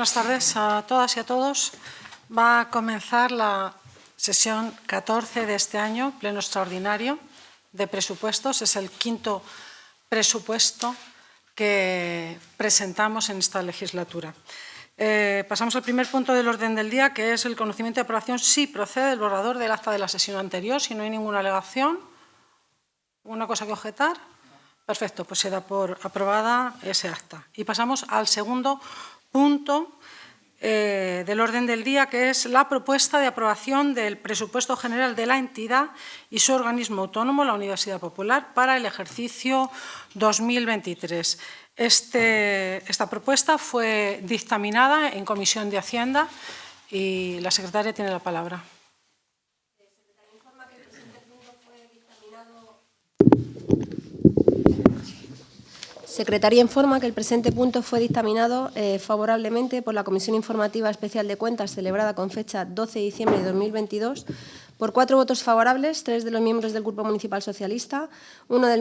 buenas tardes a todas y a todos. Va a comenzar la sesión 14 de este año, pleno extraordinario de presupuestos. Es el quinto presupuesto que presentamos en esta legislatura. Pasamos al primer punto del orden del día, que es el conocimiento y aprobación, si procede, el borrador del acta de la sesión anterior. Si no hay ninguna alegación, ¿alguna cosa que objetar? Perfecto, pues se da por aprobada ese acta. Y pasamos al segundo punto del orden del día, que es la propuesta de aprobación del presupuesto general de la entidad y su organismo autónomo, la Universidad Popular, para el ejercicio 2023. Esta propuesta fue dictaminada en Comisión de Hacienda y la secretaria tiene la palabra. Secretaría informa que el presente punto fue dictaminado favorablemente por la Comisión Informativa Especial de Cuentas celebrada con fecha 12 de diciembre de 2022 por 4 votos favorables, 3 de los miembros del Grupo Municipal Socialista, 1 del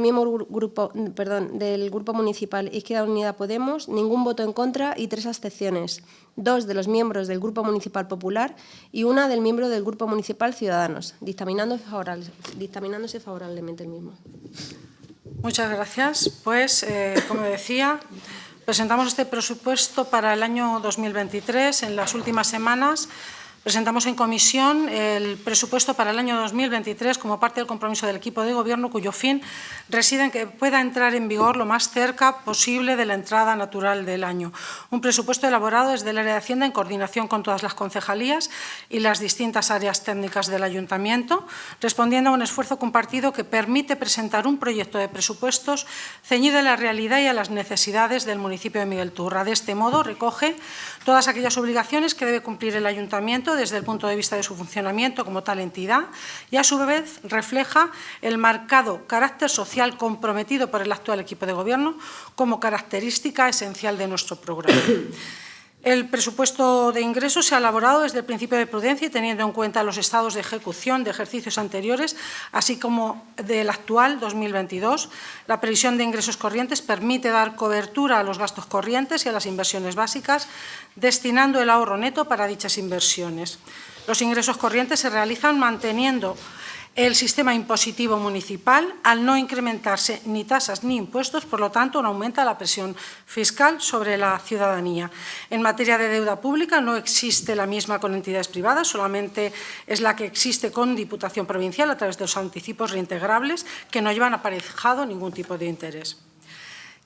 Grupo Municipal Izquierda Unida Podemos, ningún voto en contra y 3 abstenciones, 2 de los miembros del Grupo Municipal Popular y 1 del miembro del Grupo Municipal Ciudadanos, dictaminándose favorablemente el mismo. Muchas gracias. Pues, como decía, presentamos este presupuesto para el año 2023. En las últimas semanas presentamos en comisión el presupuesto para el año 2023 como parte del compromiso del equipo de gobierno, cuyo fin reside en que pueda entrar en vigor lo más cerca posible de la entrada natural del año. Un presupuesto elaborado desde el área de Hacienda en coordinación con todas las concejalías y las distintas áreas técnicas del Ayuntamiento, respondiendo a un esfuerzo compartido que permite presentar un proyecto de presupuestos ceñido a la realidad y a las necesidades del municipio de Miguel Turra. De este modo, recoge todas aquellas obligaciones que debe cumplir el Ayuntamiento desde el punto de vista de su funcionamiento como tal entidad y, a su vez, refleja el marcado carácter social comprometido por el actual equipo de gobierno como característica esencial de nuestro programa. El presupuesto de ingresos se ha elaborado desde el principio de prudencia y teniendo en cuenta los estados de ejecución de ejercicios anteriores, así como del actual 2022. La previsión de ingresos corrientes permite dar cobertura a los gastos corrientes y a las inversiones básicas, destinando el ahorro neto para dichas inversiones. Los ingresos corrientes se realizan manteniendo el sistema impositivo municipal, al no incrementarse ni tasas ni impuestos, por lo tanto, no aumenta la presión fiscal sobre la ciudadanía. En materia de deuda pública no existe la misma con entidades privadas, solamente es la que existe con Diputación Provincial a través de los anticipos reintegrables que no llevan aparejado ningún tipo de interés.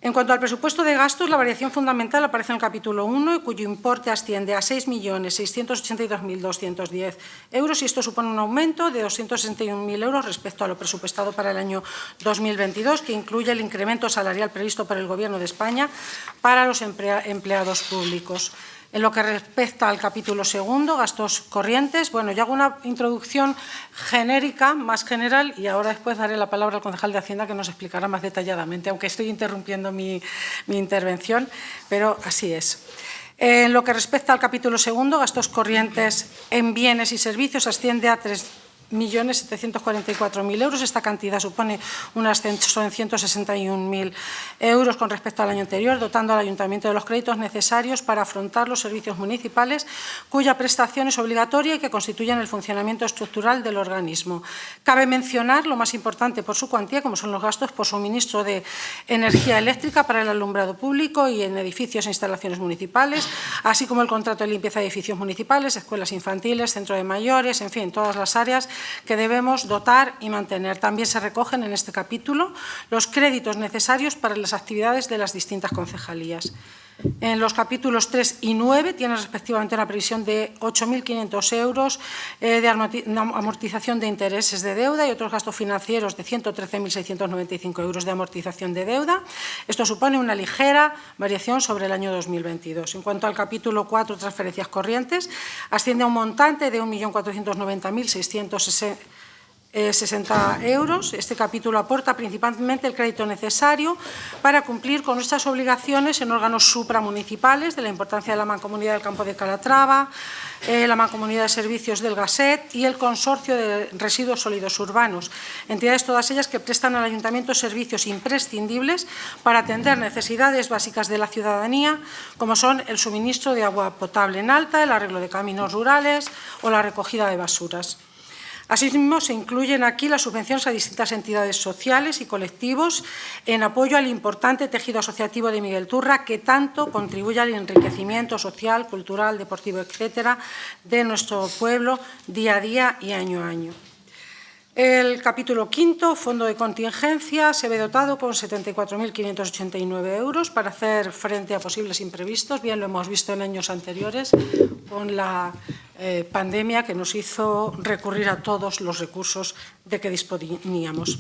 En cuanto al presupuesto de gastos, la variación fundamental aparece en el capítulo 1, y cuyo importe asciende a 6.682.210 euros, y esto supone un aumento de 261.000 euros respecto a lo presupuestado para el año 2022, que incluye el incremento salarial previsto por el Gobierno de España para los empleados públicos. En lo que respecta al capítulo segundo, gastos corrientes, bueno, yo hago una introducción genérica, más general, y ahora después daré la palabra al concejal de Hacienda que nos explicará más detalladamente, aunque estoy interrumpiendo mi intervención, pero así es. En lo que respecta al capítulo segundo, gastos corrientes en bienes y servicios asciende a 3.744.000 euros. Esta cantidad supone un ascenso en 161.000 euros con respecto al año anterior, dotando al Ayuntamiento de los créditos necesarios para afrontar los servicios municipales, cuya prestación es obligatoria y que constituyen el funcionamiento estructural del organismo. Cabe mencionar lo más importante por su cuantía, como son los gastos por suministro de energía eléctrica para el alumbrado público y en edificios e instalaciones municipales, así como el contrato de limpieza de edificios municipales, escuelas infantiles, centro de mayores, en fin, todas las áreas que debemos dotar y mantener. También se recogen en este capítulo los créditos necesarios para las actividades de las distintas concejalías. En los capítulos 3 y 9 tiene respectivamente una previsión de 8.500 euros de amortización de intereses de deuda y otros gastos financieros de 113.695 euros de amortización de deuda. Esto supone una ligera variación sobre el año 2022. En cuanto al capítulo 4, transferencias corrientes, asciende a un montante de 1.490.660 60 euros. Este capítulo aporta principalmente el crédito necesario para cumplir con nuestras obligaciones en órganos supramunicipales de la importancia de la Mancomunidad del Campo de Calatrava, la Mancomunidad de Servicios del Gasset y el Consorcio de Residuos Sólidos Urbanos, entidades todas ellas que prestan al Ayuntamiento servicios imprescindibles para atender necesidades básicas de la ciudadanía, como son el suministro de agua potable en alta, el arreglo de caminos rurales o la recogida de basuras. Asimismo, se incluyen aquí las subvenciones a distintas entidades sociales y colectivos en apoyo al importante tejido asociativo de Miguel Turra, que tanto contribuye al enriquecimiento social, cultural, deportivo, etcétera, de nuestro pueblo día a día y año a año. El capítulo quinto, Fondo de Contingencia, se ve dotado con 74.589 euros para hacer frente a posibles imprevistos. Bien, lo hemos visto en años anteriores con la pandemia que nos hizo recurrir a todos los recursos de que disponíamos.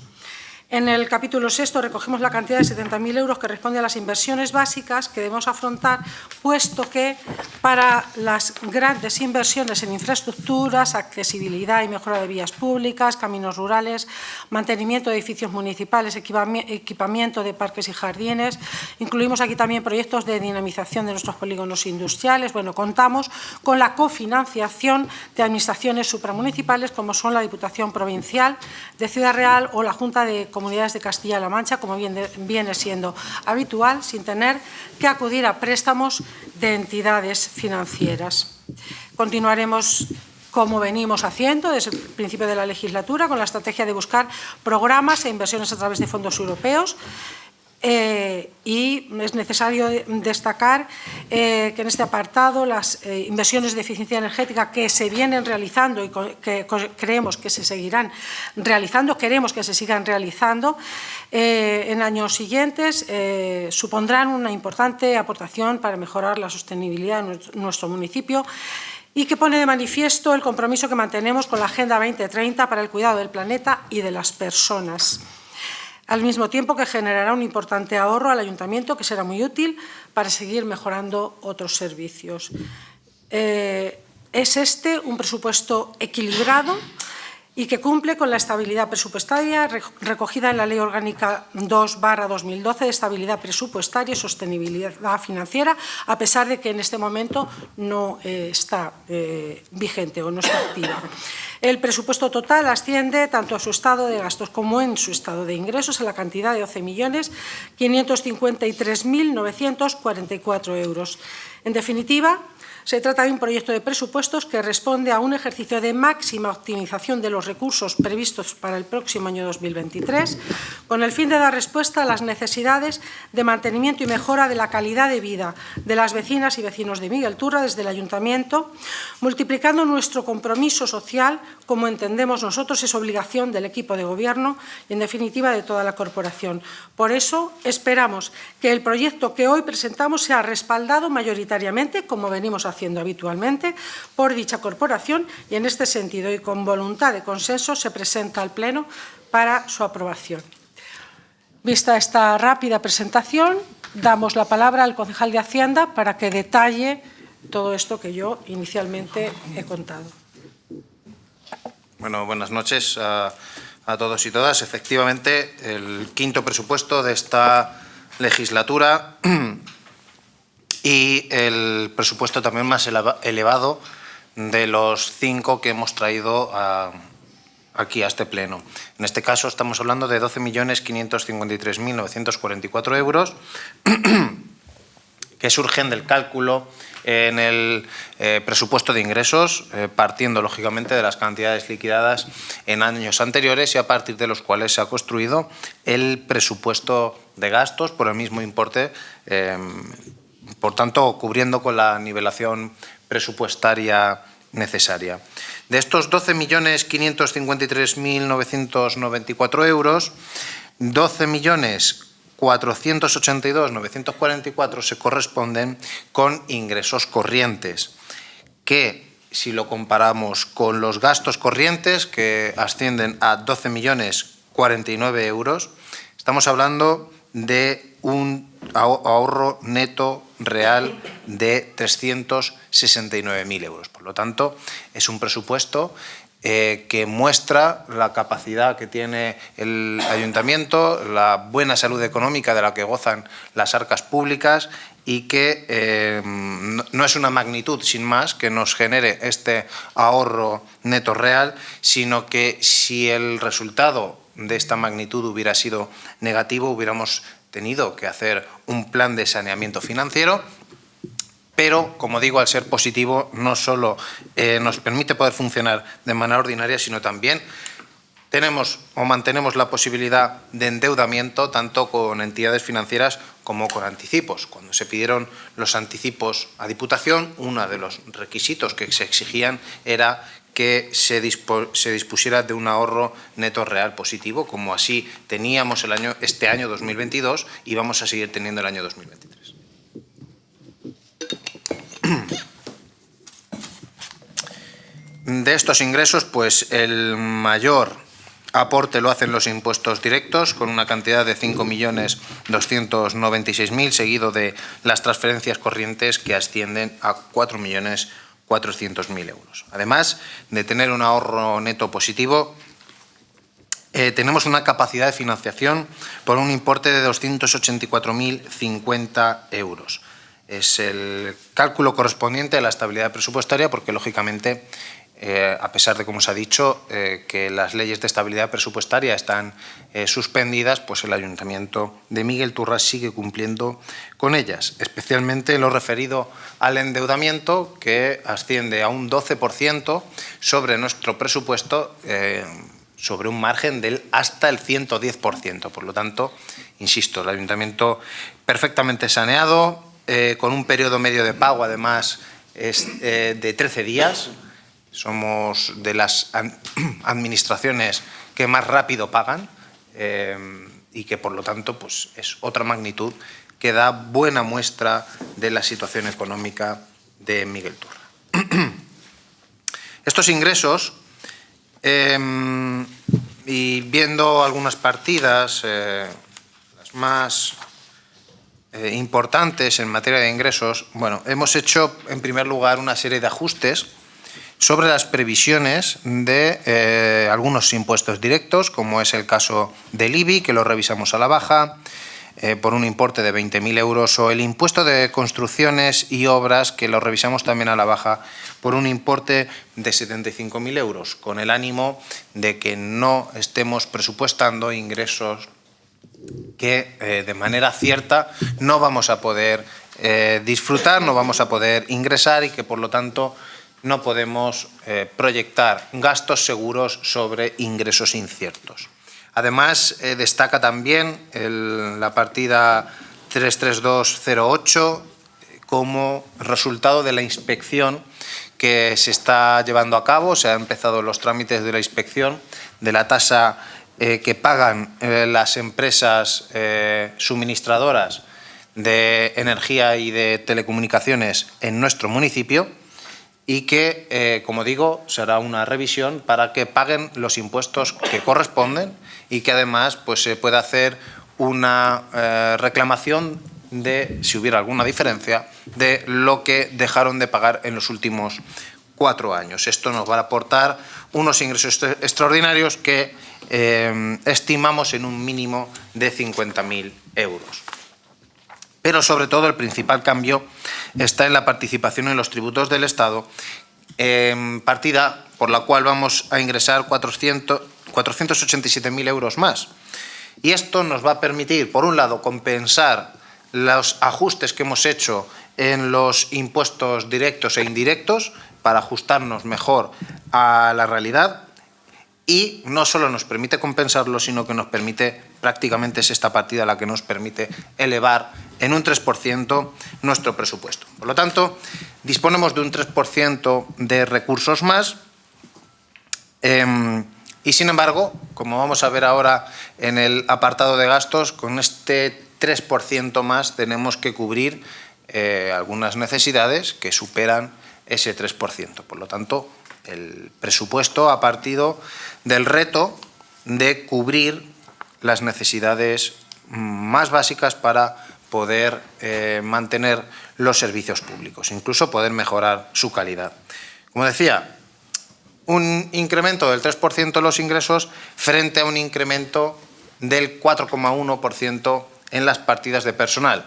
En el capítulo sexto recogemos la cantidad de 70.000 euros que responde a las inversiones básicas que debemos afrontar, puesto que para las grandes inversiones en infraestructuras, accesibilidad y mejora de vías públicas, caminos rurales, mantenimiento de edificios municipales, equipamiento de parques y jardines, incluimos aquí también proyectos de dinamización de nuestros polígonos industriales. Bueno, contamos con la cofinanciación de administraciones supramunicipales como son la Diputación Provincial de Ciudad Real o la Junta de Comunidades de Castilla-La Mancha, como viene siendo habitual, sin tener que acudir a préstamos de entidades financieras. Continuaremos como venimos haciendo desde el principio de la legislatura, con la estrategia de buscar programas e inversiones a través de fondos europeos. Y es necesario destacar que en este apartado las inversiones de eficiencia energética que se vienen realizando y que creemos que se seguirán realizando, queremos que se sigan realizando en años siguientes, supondrán una importante aportación para mejorar la sostenibilidad de nuestro municipio y que pone de manifiesto el compromiso que mantenemos con la Agenda 2030 para el cuidado del planeta y de las personas, al mismo tiempo que generará un importante ahorro al Ayuntamiento que será muy útil para seguir mejorando otros servicios. Es este un presupuesto equilibrado y que cumple con la estabilidad presupuestaria recogida en la Ley Orgánica 2/2012 de Estabilidad Presupuestaria y Sostenibilidad Financiera, a pesar de que en este momento no está vigente o no está activa. El presupuesto total asciende tanto a su estado de gastos como en su estado de ingresos a la cantidad de 12.553.944 euros. En definitiva, se trata de un proyecto de presupuestos que responde a un ejercicio de máxima optimización de los recursos previstos para el próximo año 2023, con el fin de dar respuesta a las necesidades de mantenimiento y mejora de la calidad de vida de las vecinas y vecinos de Miguel Turra desde el Ayuntamiento, multiplicando nuestro compromiso social, como entendemos nosotros es obligación del equipo de Gobierno y, en definitiva, de toda la corporación. Por eso, esperamos que el proyecto que hoy presentamos sea respaldado mayoritariamente, como venimos haciendo habitualmente, por dicha corporación y, en este sentido y con voluntad de consenso, se presenta al Pleno para su aprobación. Vista esta rápida presentación, damos la palabra al concejal de Hacienda para que detalle todo esto que yo inicialmente he contado. Bueno, buenas noches a todos y todas. Efectivamente, el quinto presupuesto de esta legislatura y el presupuesto también más elevado de los 5 que hemos traído aquí a este pleno. En este caso estamos hablando de 12.553.944 euros que surgen del cálculo en el presupuesto de ingresos, partiendo lógicamente de las cantidades liquidadas en años anteriores y a partir de los cuales se ha construido el presupuesto de gastos por el mismo importe, por tanto cubriendo con la nivelación presupuestaria necesaria. De estos 12.553.994 euros, 12.482.944 se corresponden con ingresos corrientes, que si lo comparamos con los gastos corrientes, que ascienden a 12.049 euros, estamos hablando de un ahorro neto real de 369.000 euros. Por lo tanto, es un presupuesto que muestra la capacidad que tiene el ayuntamiento, la buena salud económica de la que gozan las arcas públicas y que no es una magnitud sin más que nos genere este ahorro neto real, sino que si el resultado de esta magnitud hubiera sido negativo, hubiéramos tenido que hacer un plan de saneamiento financiero. Pero, como digo, al ser positivo, no solo nos permite poder funcionar de manera ordinaria, sino también tenemos o mantenemos la posibilidad de endeudamiento tanto con entidades financieras como con anticipos. Cuando se pidieron los anticipos a Diputación, uno de los requisitos que se exigían era que se dispusiera de un ahorro neto real positivo, como así teníamos este año 2022 y vamos a seguir teniendo el año 2023. De estos ingresos, pues el mayor aporte lo hacen los impuestos directos, con una cantidad de 5.296.000, seguido de las transferencias corrientes, que ascienden a 4.400.000 euros. Además de tener un ahorro neto positivo, tenemos una capacidad de financiación por un importe de 284.050 euros. Es el cálculo correspondiente a la estabilidad presupuestaria, porque, lógicamente, a pesar de, como se ha dicho, que las leyes de estabilidad presupuestaria están suspendidas, pues el Ayuntamiento de Miguel Turra sigue cumpliendo con ellas, especialmente en lo referido al endeudamiento, que asciende a un 12% sobre nuestro presupuesto, sobre un margen del hasta el 110%. Por lo tanto, insisto, el Ayuntamiento perfectamente saneado, con un periodo medio de pago, además, de 13 días. Somos de las administraciones que más rápido pagan y que, por lo tanto, pues es otra magnitud que da buena muestra de la situación económica de Miguel Turra. Estos ingresos, y viendo algunas partidas, las más importantes en materia de ingresos, bueno, hemos hecho en primer lugar una serie de ajustes sobre las previsiones de algunos impuestos directos, como es el caso del IBI, que lo revisamos a la baja, por un importe de 20.000 euros, o el impuesto de construcciones y obras, que lo revisamos también a la baja, por un importe de 75.000 euros, con el ánimo de que no estemos presupuestando ingresos que de manera cierta no vamos a poder disfrutar, no vamos a poder ingresar y que, por lo tanto, no podemos proyectar gastos seguros sobre ingresos inciertos. Además, destaca también la partida 33208 como resultado de la inspección que se está llevando a cabo. Se han empezado los trámites de la inspección de la tasa que pagan las empresas suministradoras de energía y de telecomunicaciones en nuestro municipio, y que, como digo, será una revisión para que paguen los impuestos que corresponden y que, además, pues se pueda hacer una reclamación de, si hubiera alguna diferencia, de lo que dejaron de pagar en los últimos 4 años. Esto nos va a aportar unos ingresos extraordinarios que estimamos en un mínimo de 50.000 euros. Pero, sobre todo, el principal cambio está en la participación en los tributos del Estado, partida por la cual vamos a ingresar 487.000 euros más. Y esto nos va a permitir, por un lado, compensar los ajustes que hemos hecho en los impuestos directos e indirectos para ajustarnos mejor a la realidad, y no solo nos permite compensarlo, sino que nos permite, prácticamente es esta partida la que nos permite elevar en un 3% nuestro presupuesto. Por lo tanto, disponemos de un 3% de recursos más y, sin embargo, como vamos a ver ahora en el apartado de gastos, con este 3% más tenemos que cubrir algunas necesidades que superan ese 3%. Por lo tanto, el presupuesto ha partido del reto de cubrir las necesidades más básicas para poder mantener los servicios públicos, incluso poder mejorar su calidad. Como decía, un incremento del 3% de los ingresos frente a un incremento del 4,1% en las partidas de personal.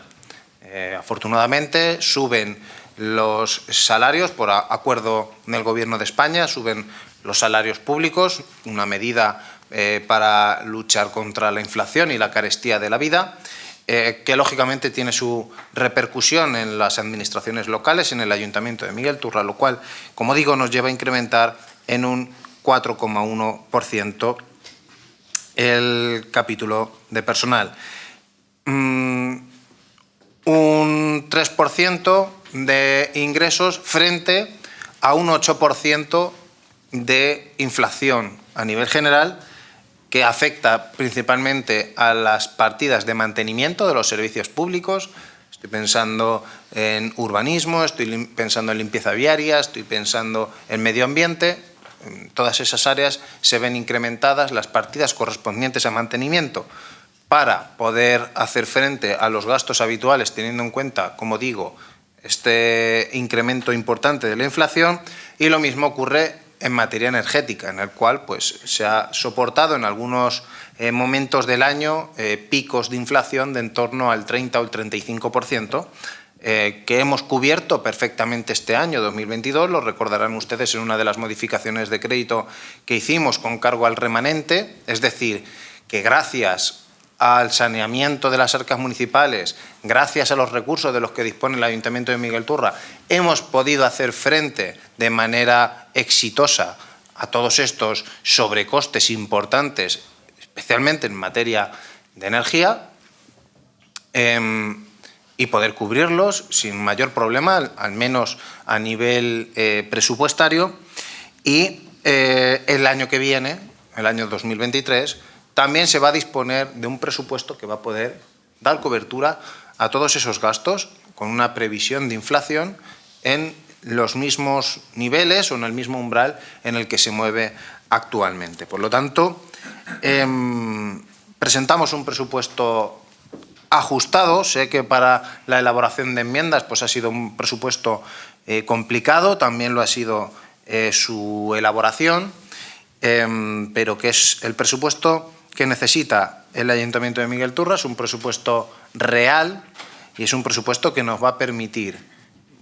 Afortunadamente, suben los salarios por acuerdo del Gobierno de España, suben los salarios públicos, una medida para luchar contra la inflación y la carestía de la vida, que lógicamente tiene su repercusión en las administraciones locales, en el Ayuntamiento de Miguel Turra, lo cual, como digo, nos lleva a incrementar en un 4,1% el capítulo de personal. Un 3% de ingresos frente a un 8% de inflación a nivel general, que afecta principalmente a las partidas de mantenimiento de los servicios públicos. Estoy pensando en urbanismo, estoy pensando en limpieza viaria, estoy pensando en medio ambiente. En todas esas áreas se ven incrementadas las partidas correspondientes a mantenimiento para poder hacer frente a los gastos habituales, teniendo en cuenta, como digo, este incremento importante de la inflación. Y lo mismo ocurre en materia energética, en el cual pues, se ha soportado en algunos momentos del año picos de inflación de en torno al 30 o el 35%, que hemos cubierto perfectamente este año 2022, lo recordarán ustedes en una de las modificaciones de crédito que hicimos con cargo al remanente, es decir, que gracias al saneamiento de las arcas municipales, gracias a los recursos de los que dispone el Ayuntamiento de Miguel Turra, hemos podido hacer frente de manera exitosa a todos estos sobrecostes importantes, especialmente en materia de energía, y poder cubrirlos sin mayor problema, al menos a nivel presupuestario. Y el año que viene, el año 2023, también se va a disponer de un presupuesto que va a poder dar cobertura a todos esos gastos con una previsión de inflación en los mismos niveles o en el mismo umbral en el que se mueve actualmente. Por lo tanto, presentamos un presupuesto ajustado. Sé que para la elaboración de enmiendas pues ha sido un presupuesto complicado, también lo ha sido su elaboración, pero que es el presupuesto que necesita el Ayuntamiento de Miguel Turra. Es un presupuesto real y es un presupuesto que nos va a permitir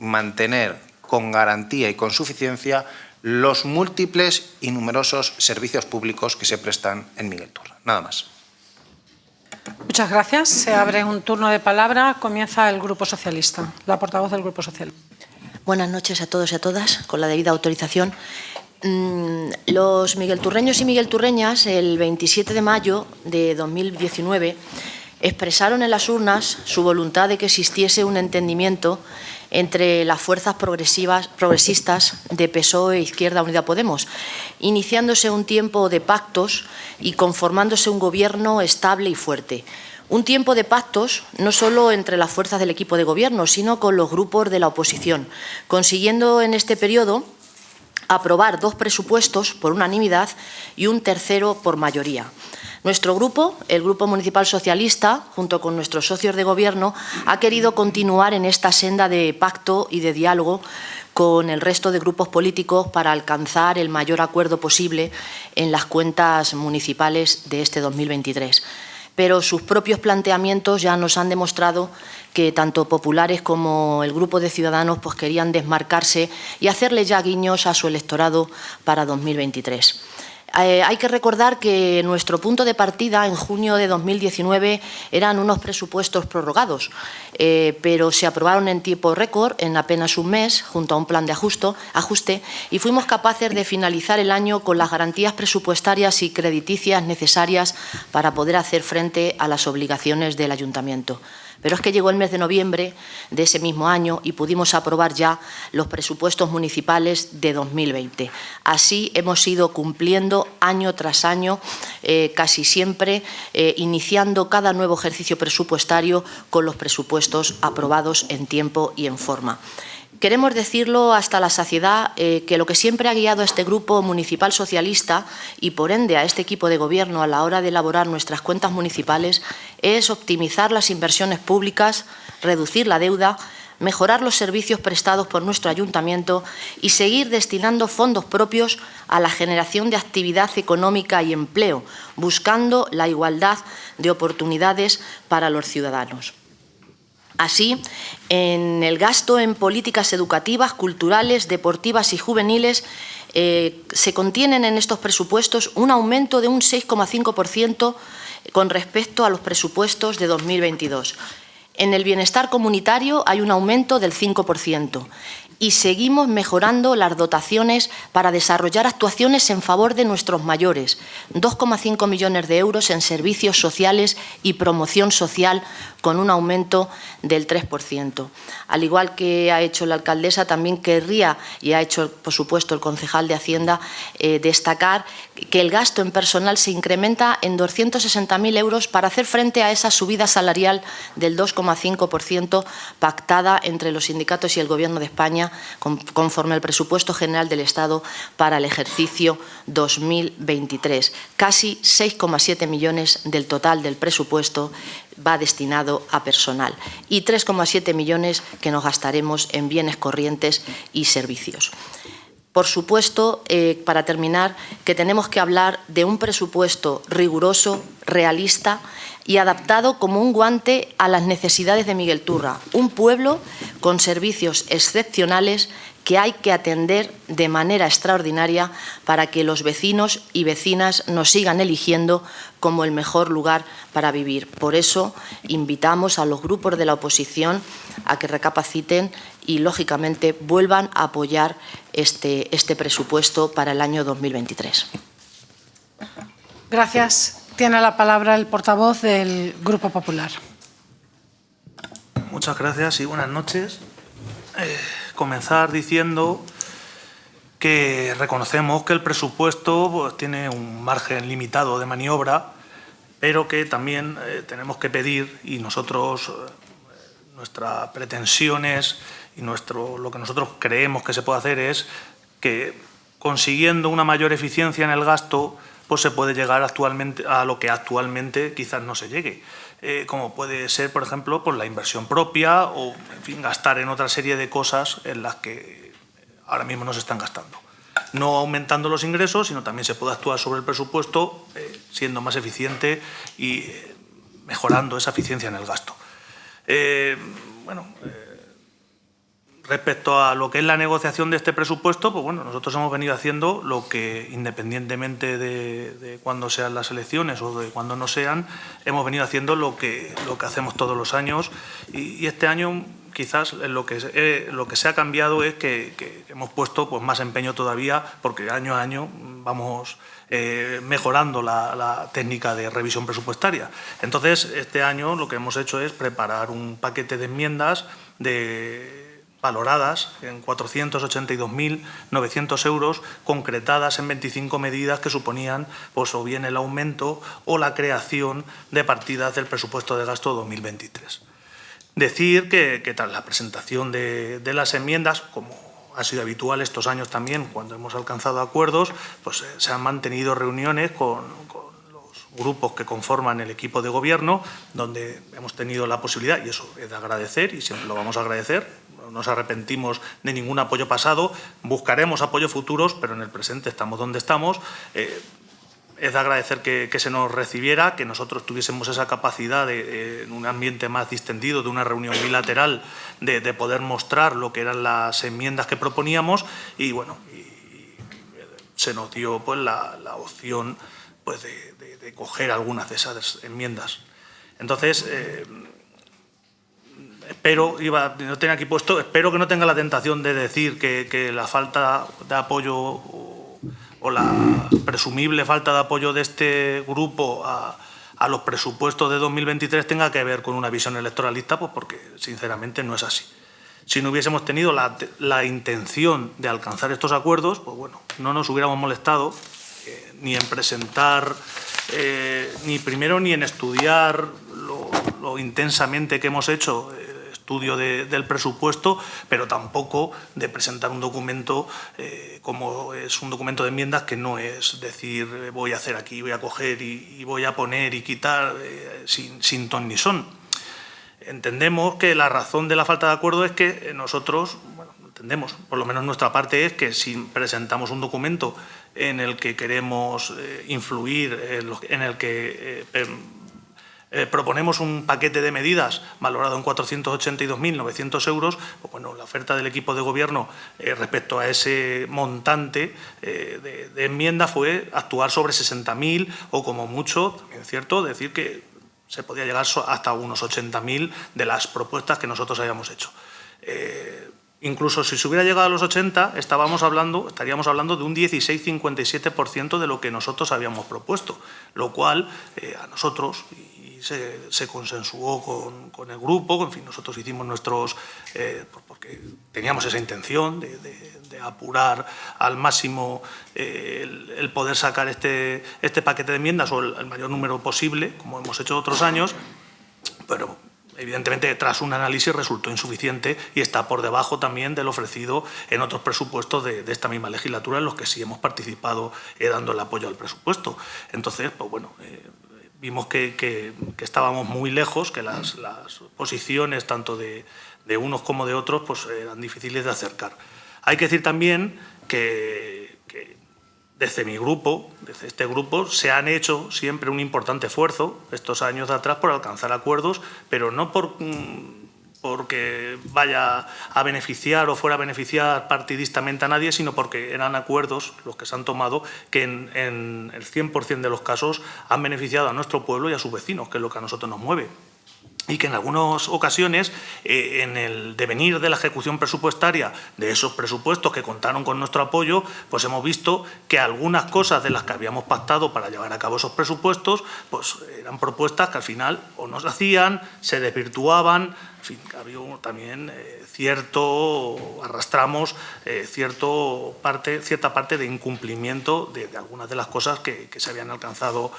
mantener con garantía y con suficiencia los múltiples y numerosos servicios públicos que se prestan en Miguel Turra. Nada más. Muchas gracias. Se abre un turno de palabra. Comienza el Grupo Socialista. La portavoz del Grupo Socialista. Buenas noches a todos y a todas. Con la debida autorización. Los miguelturreños y miguelturreñas, el 27 de mayo de 2019, expresaron en las urnas su voluntad de que existiese un entendimiento entre las fuerzas progresistas de PSOE e Izquierda Unida Podemos, iniciándose un tiempo de pactos y conformándose un gobierno estable y fuerte. Un tiempo de pactos no solo entre las fuerzas del equipo de gobierno, sino con los grupos de la oposición, consiguiendo en este periodo aprobar 2 presupuestos por unanimidad y un tercero por mayoría. Nuestro grupo, el Grupo Municipal Socialista, junto con nuestros socios de Gobierno, ha querido continuar en esta senda de pacto y de diálogo con el resto de grupos políticos para alcanzar el mayor acuerdo posible en las cuentas municipales de este 2023. Pero sus propios planteamientos ya nos han demostrado que tanto populares como el grupo de Ciudadanos pues, querían desmarcarse y hacerle ya guiños a su electorado para 2023. Hay que recordar que nuestro punto de partida en junio de 2019 eran unos presupuestos prorrogados, pero se aprobaron en tiempo récord, en apenas un mes, junto a un plan de ajuste, y fuimos capaces de finalizar el año con las garantías presupuestarias y crediticias necesarias para poder hacer frente a las obligaciones del Ayuntamiento. Pero es que llegó el mes de noviembre de ese mismo año y pudimos aprobar ya los presupuestos municipales de 2020. Así hemos ido cumpliendo año tras año, casi siempre iniciando cada nuevo ejercicio presupuestario con los presupuestos aprobados en tiempo y en forma. Queremos decirlo hasta la saciedad que lo que siempre ha guiado a este Grupo Municipal Socialista y, por ende, a este equipo de gobierno a la hora de elaborar nuestras cuentas municipales es optimizar las inversiones públicas, reducir la deuda, mejorar los servicios prestados por nuestro ayuntamiento y seguir destinando fondos propios a la generación de actividad económica y empleo, buscando la igualdad de oportunidades para los ciudadanos. Así, en el gasto en políticas educativas, culturales, deportivas y juveniles, se contienen en estos presupuestos un aumento de un 6,5% con respecto a los presupuestos de 2022. En el bienestar comunitario hay un aumento del 5% y seguimos mejorando las dotaciones para desarrollar actuaciones en favor de nuestros mayores, 2,5 millones de euros en servicios sociales y promoción social con un aumento del 3%. Al igual que ha hecho la alcaldesa, también querría, y ha hecho, por supuesto, el concejal de Hacienda, destacar que el gasto en personal se incrementa en 260.000 euros para hacer frente a esa subida salarial del 2,5% pactada entre los sindicatos y el Gobierno de España conforme al presupuesto general del Estado para el ejercicio 2023. Casi 6,7 millones del total del presupuesto va destinado a personal y 3,7 millones que nos gastaremos en bienes corrientes y servicios. Por supuesto, para terminar, que tenemos que hablar de un presupuesto riguroso, realista y adaptado como un guante a las necesidades de Miguelturra, un pueblo con servicios excepcionales que hay que atender de manera extraordinaria para que los vecinos y vecinas nos sigan eligiendo como el mejor lugar para vivir. Por eso, invitamos a los grupos de la oposición a que recapaciten y, lógicamente, vuelvan a apoyar este presupuesto para el año 2023. Gracias. Tiene la palabra el portavoz del Grupo Popular. Muchas gracias y buenas noches. Comenzar diciendo que reconocemos que el presupuesto pues, tiene un margen limitado de maniobra, pero que también tenemos que pedir, y nosotros, nuestras pretensiones y lo que nosotros creemos que se puede hacer es que consiguiendo una mayor eficiencia en el gasto, pues se puede llegar actualmente a lo que actualmente quizás no se llegue. Como puede ser, por ejemplo, pues la inversión propia o, en fin, gastar en otra serie de cosas en las que ahora mismo no se están gastando. No aumentando los ingresos, sino también se puede actuar sobre el presupuesto siendo más eficiente y mejorando esa eficiencia en el gasto. Respecto a lo que es la negociación de este presupuesto, pues bueno, nosotros hemos venido haciendo lo que, independientemente de cuándo sean las elecciones o de cuándo no sean, hemos venido haciendo lo que hacemos todos los años y este año quizás lo que se ha cambiado es que hemos puesto pues, más empeño todavía porque año a año vamos mejorando la técnica de revisión presupuestaria. Entonces, este año lo que hemos hecho es preparar un paquete de enmiendas valoradas en 482.900 euros, concretadas en 25 medidas que suponían pues, o bien el aumento o la creación de partidas del presupuesto de gasto 2023. Decir que tras la presentación de las enmiendas, como ha sido habitual estos años también, cuando hemos alcanzado acuerdos, pues se han mantenido reuniones con los grupos que conforman el equipo de gobierno, donde hemos tenido la posibilidad, y eso es de agradecer y siempre lo vamos a agradecer, no nos arrepentimos de ningún apoyo pasado, buscaremos apoyos futuros, pero en el presente estamos donde estamos. Es de agradecer que se nos recibiera, que nosotros tuviésemos esa capacidad en un ambiente más distendido, de una reunión bilateral, de poder mostrar lo que eran las enmiendas que proponíamos y bueno, se nos dio pues, la opción pues, de coger algunas de esas enmiendas. Entonces, espero que no tenga la tentación de decir que la falta de apoyo o la presumible falta de apoyo de este grupo a los presupuestos de 2023 tenga que ver con una visión electoralista, pues porque sinceramente no es así. Si no hubiésemos tenido la intención de alcanzar estos acuerdos, pues bueno, no nos hubiéramos molestado ni en presentar, ni primero ni en estudiar lo intensamente que hemos hecho estudio del presupuesto, pero tampoco de presentar un documento como es un documento de enmiendas que no es decir voy a hacer aquí, voy a coger y voy a poner y quitar sin ton ni son. Entendemos que la razón de la falta de acuerdo es que nosotros, bueno, entendemos, por lo menos nuestra parte es que si presentamos un documento en el que queremos influir, en el que proponemos un paquete de medidas valorado en 482.900 euros, pues bueno, la oferta del equipo de gobierno respecto a ese montante de enmienda fue actuar sobre 60.000 o como mucho, también es cierto, decir que se podía llegar hasta unos 80.000 de las propuestas que nosotros habíamos hecho. Incluso si se hubiera llegado a los 80, estaríamos hablando de un 16,57% de lo que nosotros habíamos propuesto, lo cual a nosotros, y se consensuó con el grupo, en fin, nosotros hicimos nuestros, porque teníamos esa intención de apurar al máximo el poder sacar este paquete de enmiendas o el mayor número posible, como hemos hecho otros años, pero evidentemente, tras un análisis resultó insuficiente y está por debajo también del ofrecido en otros presupuestos de esta misma legislatura, en los que sí hemos participado dando el apoyo al presupuesto. Entonces, pues bueno, vimos que estábamos muy lejos, que las posiciones tanto de unos como de otros pues eran difíciles de acercar. Hay que decir también que desde mi grupo, desde este grupo, se han hecho siempre un importante esfuerzo estos años de atrás por alcanzar acuerdos, pero no porque vaya a beneficiar o fuera a beneficiar partidistamente a nadie, sino porque eran acuerdos los que se han tomado que en el 100% de los casos han beneficiado a nuestro pueblo y a sus vecinos, que es lo que a nosotros nos mueve. Y que en algunas ocasiones, en el devenir de la ejecución presupuestaria de esos presupuestos que contaron con nuestro apoyo, pues hemos visto que algunas cosas de las que habíamos pactado para llevar a cabo esos presupuestos, pues eran propuestas que al final o no se hacían, se desvirtuaban, en fin, había también arrastramos cierta parte de incumplimiento de algunas de las cosas que se habían alcanzado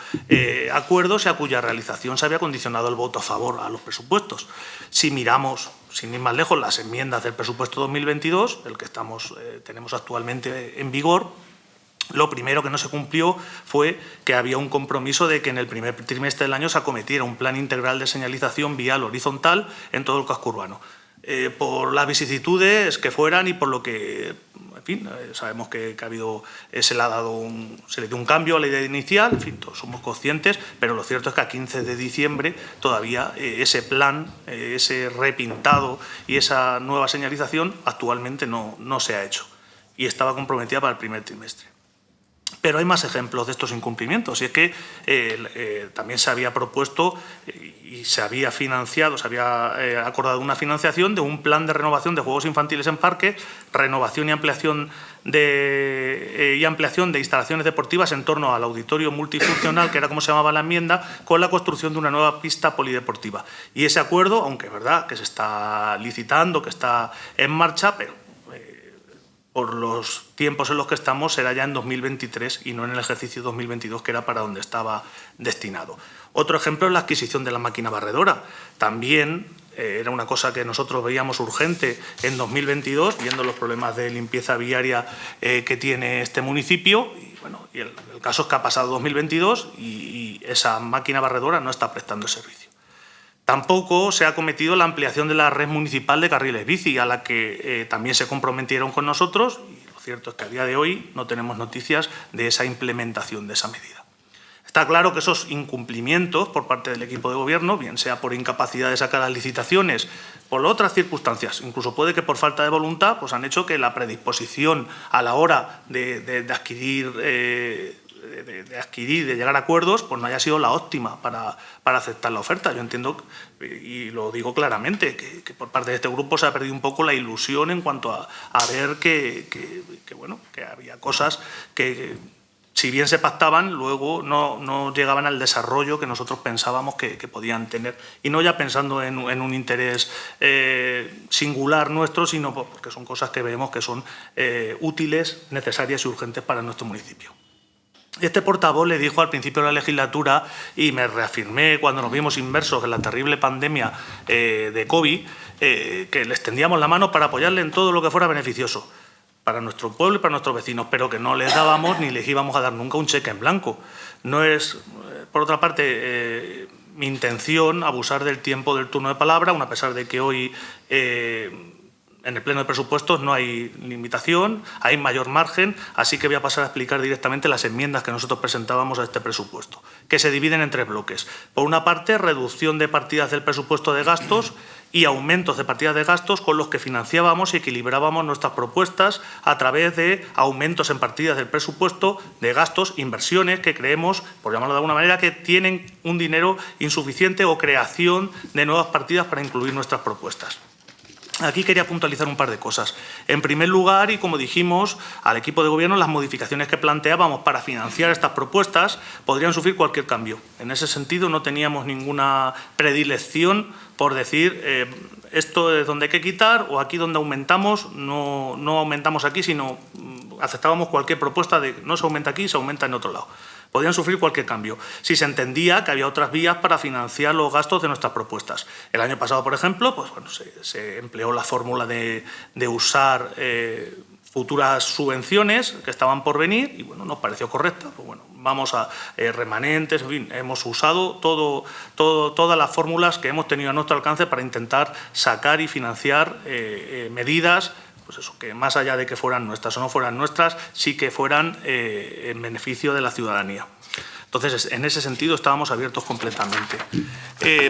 acuerdos y a cuya realización se había condicionado el voto a favor a los presupuestos. Si miramos, sin ir más lejos, las enmiendas del presupuesto 2022, el que tenemos actualmente en vigor, lo primero que no se cumplió fue que había un compromiso de que en el primer trimestre del año se acometiera un plan integral de señalización vial horizontal en todo el casco urbano. Por las vicisitudes que fueran y por lo que, en fin, sabemos que se le dio un cambio a la idea inicial, en fin, todos somos conscientes, pero lo cierto es que a 15 de diciembre todavía ese plan, ese repintado y esa nueva señalización actualmente no se ha hecho y estaba comprometida para el primer trimestre. Pero hay más ejemplos de estos incumplimientos y es que también se había propuesto y se había financiado, se había acordado una financiación de un plan de renovación de juegos infantiles en parques, renovación y ampliación de instalaciones deportivas en torno al auditorio multifuncional, que era como se llamaba la enmienda, con la construcción de una nueva pista polideportiva. Y ese acuerdo, aunque es verdad que se está licitando, que está en marcha, pero por los tiempos en los que estamos, será ya en 2023 y no en el ejercicio 2022, que era para donde estaba destinado. Otro ejemplo es la adquisición de la máquina barredora. También era una cosa que nosotros veíamos urgente en 2022, viendo los problemas de limpieza viaria que tiene este municipio. Y, bueno, el caso es que ha pasado 2022 y esa máquina barredora no está prestando servicio. Tampoco se ha acometido la ampliación de la red municipal de carriles bici, a la que también se comprometieron con nosotros, y lo cierto es que a día de hoy no tenemos noticias de esa implementación de esa medida. Está claro que esos incumplimientos por parte del equipo de gobierno, bien sea por incapacidad de sacar las licitaciones, por otras circunstancias, incluso puede que por falta de voluntad, pues han hecho que la predisposición a la hora de adquirir, de llegar a acuerdos, pues no haya sido la óptima para aceptar la oferta. Yo entiendo, y lo digo claramente, que por parte de este grupo se ha perdido un poco la ilusión en cuanto a ver que había cosas que, si bien se pactaban, luego no llegaban al desarrollo que nosotros pensábamos que podían tener. Y no ya pensando en un interés singular nuestro, sino porque son cosas que vemos que son útiles, necesarias y urgentes para nuestro municipio. Este portavoz le dijo al principio de la legislatura, y me reafirmé cuando nos vimos inmersos en la terrible pandemia de COVID, que le extendíamos la mano para apoyarle en todo lo que fuera beneficioso para nuestro pueblo y para nuestros vecinos, pero que no les dábamos ni les íbamos a dar nunca un cheque en blanco. No es, por otra parte, mi intención abusar del tiempo del turno de palabra, a pesar de que hoy en el pleno de presupuestos no hay limitación, hay mayor margen, así que voy a pasar a explicar directamente las enmiendas que nosotros presentábamos a este presupuesto, que se dividen en 3 bloques. Por una parte, reducción de partidas del presupuesto de gastos y aumentos de partidas de gastos con los que financiábamos y equilibrábamos nuestras propuestas a través de aumentos en partidas del presupuesto de gastos, inversiones que creemos, por llamarlo de alguna manera, que tienen un dinero insuficiente o creación de nuevas partidas para incluir nuestras propuestas. Aquí quería puntualizar un par de cosas. En primer lugar, y como dijimos al equipo de Gobierno, las modificaciones que planteábamos para financiar estas propuestas podrían sufrir cualquier cambio. En ese sentido, no teníamos ninguna predilección por decir esto es donde hay que quitar o aquí donde aumentamos, no aumentamos aquí, sino aceptábamos cualquier propuesta de no se aumenta aquí, se aumenta en otro lado. Podían sufrir cualquier cambio, si se entendía que había otras vías para financiar los gastos de nuestras propuestas. El año pasado, por ejemplo, pues, bueno, se empleó la fórmula de usar futuras subvenciones que estaban por venir y bueno, nos pareció correcta. Pues, bueno, vamos a remanentes, en fin, hemos usado todas las fórmulas que hemos tenido a nuestro alcance para intentar sacar y financiar medidas, pues eso, que más allá de que fueran nuestras o no fueran nuestras, sí que fueran en beneficio de la ciudadanía. Entonces, en ese sentido, estábamos abiertos completamente.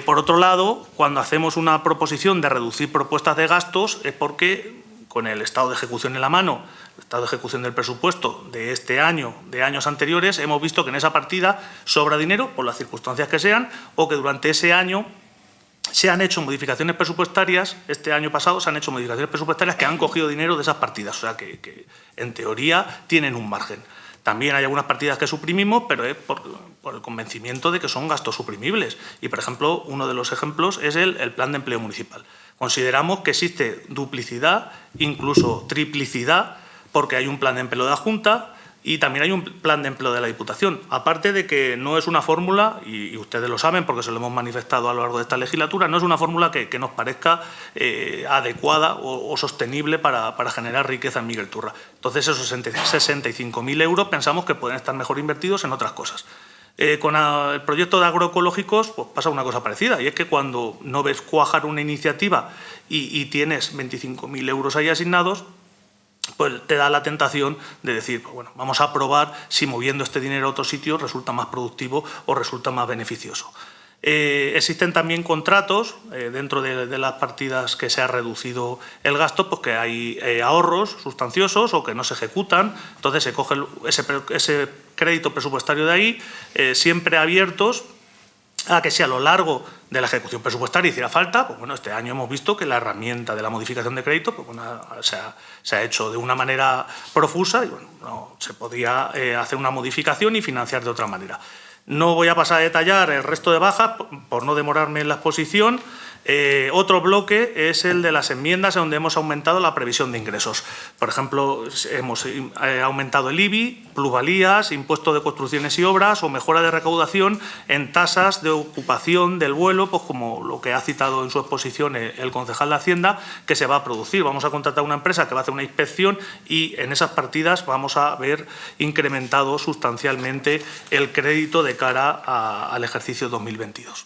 Por otro lado, cuando hacemos una proposición de reducir propuestas de gastos es porque, con el estado de ejecución en la mano, el estado de ejecución del presupuesto de este año, de años anteriores, hemos visto que en esa partida sobra dinero, por las circunstancias que sean, o que durante ese año se han hecho modificaciones presupuestarias, este año pasado se han hecho modificaciones presupuestarias que han cogido dinero de esas partidas, o sea que en teoría tienen un margen. También hay algunas partidas que suprimimos, pero es por el convencimiento de que son gastos suprimibles. Y, por ejemplo, uno de los ejemplos es el plan de empleo municipal. Consideramos que existe duplicidad, incluso triplicidad, porque hay un plan de empleo de la Junta y también hay un plan de empleo de la Diputación. Aparte de que no es una fórmula, y ustedes lo saben porque se lo hemos manifestado a lo largo de esta legislatura, no es una fórmula que nos parezca adecuada o sostenible para generar riqueza en Miguel Turra. Entonces, esos 65.000 euros pensamos que pueden estar mejor invertidos en otras cosas. Con el proyecto de agroecológicos pues pasa una cosa parecida, y es que cuando no ves cuajar una iniciativa y tienes 25.000 euros ahí asignados, pues te da la tentación de decir, pues bueno, vamos a probar si moviendo este dinero a otro sitio resulta más productivo o resulta más beneficioso. Existen también contratos dentro de las partidas que se ha reducido el gasto, pues que hay ahorros sustanciosos o que no se ejecutan, entonces se coge ese crédito presupuestario de ahí, siempre abiertos a que si a lo largo de la ejecución presupuestaria hiciera falta, pues bueno, este año hemos visto que la herramienta de la modificación de crédito pues bueno, se ha hecho de una manera profusa y bueno, no, se podía hacer una modificación y financiar de otra manera. No voy a pasar a detallar el resto de bajas por no demorarme en la exposición. Otro bloque es el de las enmiendas, donde hemos aumentado la previsión de ingresos. Por ejemplo, hemos aumentado el IBI, plusvalías, impuesto de construcciones y obras o mejora de recaudación en tasas de ocupación del vuelo, pues como lo que ha citado en su exposición el concejal de Hacienda, que se va a producir. Vamos a contratar una empresa que va a hacer una inspección y en esas partidas vamos a ver incrementado sustancialmente el crédito de cara al ejercicio 2022.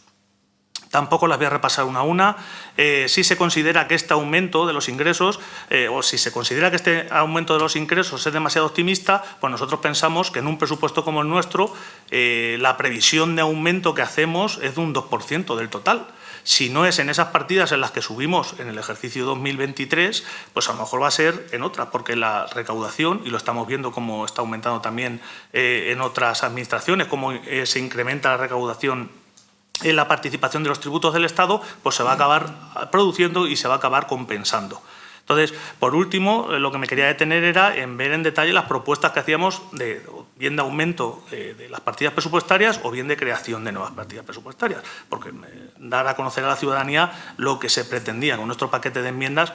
Tampoco las voy a repasar una a una. Si se considera que este aumento de los ingresos, o si se considera que este aumento de los ingresos es demasiado optimista, pues nosotros pensamos que en un presupuesto como el nuestro, la previsión de aumento que hacemos es de un 2% del total. Si no es en esas partidas en las que subimos en el ejercicio 2023, pues a lo mejor va a ser en otras, porque la recaudación, y lo estamos viendo como está aumentando también en otras administraciones, como se incrementa la recaudación en la participación de los tributos del Estado, pues se va a acabar produciendo y se va a acabar compensando. Entonces, por último, lo que me quería detener era en ver en detalle las propuestas que hacíamos bien de aumento de las partidas presupuestarias o bien de creación de nuevas partidas presupuestarias, porque dar a conocer a la ciudadanía lo que se pretendía con nuestro paquete de enmiendas,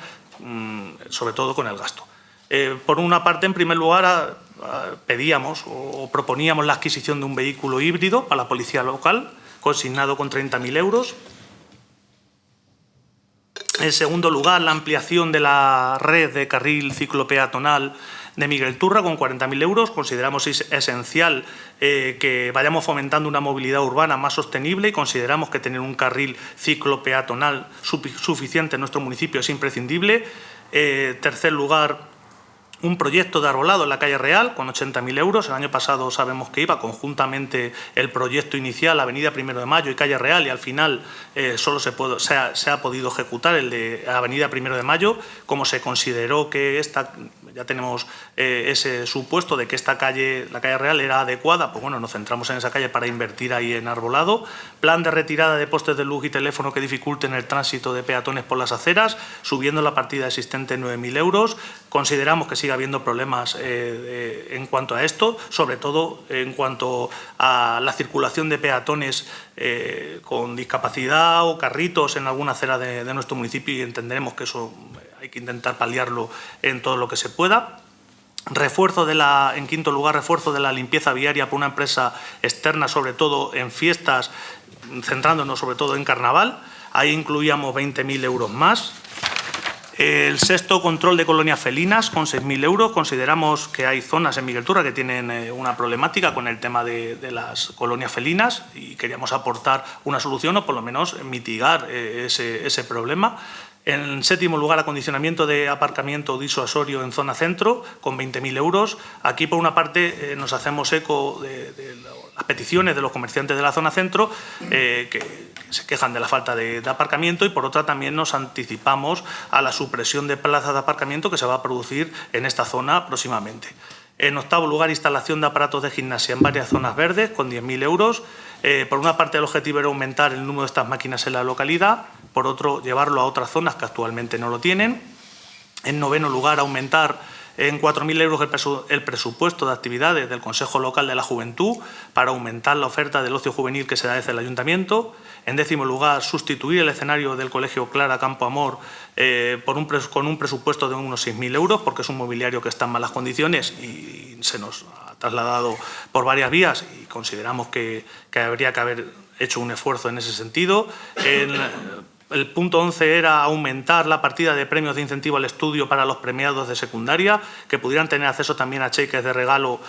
sobre todo con el gasto. Por una parte, en primer lugar, pedíamos o proponíamos la adquisición de un vehículo híbrido para la policía local, consignado con 30.000 euros. En segundo lugar, la ampliación de la red de carril ciclopeatonal de Miguel Turra con 40.000 euros. Consideramos esencial que vayamos fomentando una movilidad urbana más sostenible y consideramos que tener un carril ciclopeatonal suficiente en nuestro municipio es imprescindible. Tercer lugar, un proyecto de arbolado en la calle Real con 80.000 euros. El año pasado sabemos que iba conjuntamente el proyecto inicial, Avenida 1 de Mayo y calle Real, y al final solo se ha podido ejecutar el de Avenida 1 de Mayo. Como se consideró que ya tenemos ese supuesto de que la calle Real era adecuada, pues bueno, nos centramos en esa calle para invertir ahí en arbolado. Plan de retirada de postes de luz y teléfono que dificulten el tránsito de peatones por las aceras, subiendo la partida existente en 9.000 euros. Consideramos que sigue habiendo problemas en cuanto a esto, sobre todo en cuanto a la circulación de peatones con discapacidad o carritos en alguna acera de nuestro municipio, y entenderemos que eso hay que intentar paliarlo en todo lo que se pueda. En quinto lugar, refuerzo de la limpieza viaria por una empresa externa, sobre todo en fiestas, centrándonos sobre todo en carnaval. Ahí incluíamos 20.000 euros más. El sexto, control de colonias felinas con 6.000 euros. Consideramos que hay zonas en Miguel Turra que tienen una problemática con el tema de las colonias felinas y queríamos aportar una solución o por lo menos mitigar ese problema. En séptimo lugar, acondicionamiento de aparcamiento disuasorio en zona centro con 20.000 euros. Aquí, por una parte, nos hacemos eco de las peticiones de los comerciantes de la zona centro que se quejan de la falta de aparcamiento, y por otra también nos anticipamos a la supresión de plazas de aparcamiento que se va a producir en esta zona próximamente. En octavo lugar, instalación de aparatos de gimnasia en varias zonas verdes con 10.000 euros. Por una parte, el objetivo era aumentar el número de estas máquinas en la localidad, por otro, llevarlo a otras zonas que actualmente no lo tienen. En noveno lugar, aumentar en 4.000 euros el presupuesto de actividades del Consejo Local de la Juventud para aumentar la oferta del ocio juvenil que se da desde el Ayuntamiento. En décimo lugar, sustituir el escenario del Colegio Clara Campo Amor con un presupuesto de unos 6.000 euros, porque es un mobiliario que está en malas condiciones y se nos ha trasladado por varias vías y consideramos que habría que haber hecho un esfuerzo en ese sentido. El punto 11 era aumentar la partida de premios de incentivo al estudio para los premiados de secundaria, que pudieran tener acceso también a cheques de regalo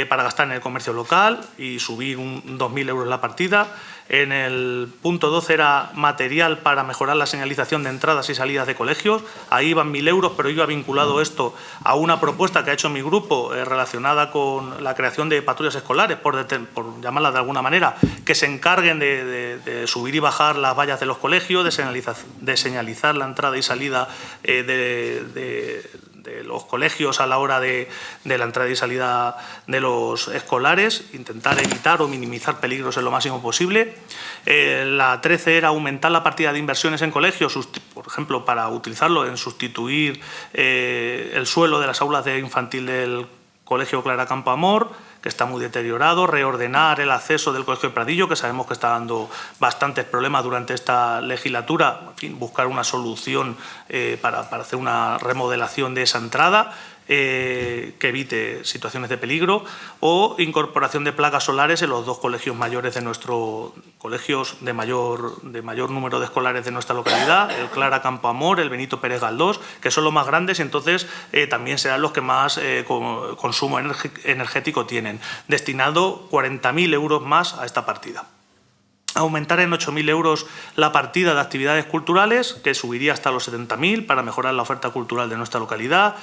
para gastar en el comercio local, y subir 2.000 euros la partida. En el punto 12 era material para mejorar la señalización de entradas y salidas de colegios. Ahí iban 1.000 euros, pero yo he vinculado esto a una propuesta que ha hecho mi grupo relacionada con la creación de patrullas escolares, por llamarlas de alguna manera, que se encarguen de subir y bajar las vallas de los colegios, de señalizar la entrada y salida de los colegios a la hora de la entrada y salida de los escolares, intentar evitar o minimizar peligros en lo máximo posible. La 13 era aumentar la partida de inversiones en colegios, por ejemplo, para utilizarlo en sustituir el suelo de las aulas de infantil del Colegio Clara Campo Amor, que está muy deteriorado, reordenar el acceso del Colegio de Pradillo, que sabemos que está dando bastantes problemas durante esta legislatura, en fin, buscar una solución para hacer una remodelación de esa entrada que evite situaciones de peligro, o incorporación de placas solares en los dos colegios mayores de nuestro colegios de mayor número de escolares de nuestra localidad, el Clara Campo Amor, el Benito Pérez Galdós, que son los más grandes y entonces también serán los que más consumo energético tienen. Destinado 40.000 euros más a esta partida. Aumentar en 8.000 euros la partida de actividades culturales, que subiría hasta los 70.000 para mejorar la oferta cultural de nuestra localidad.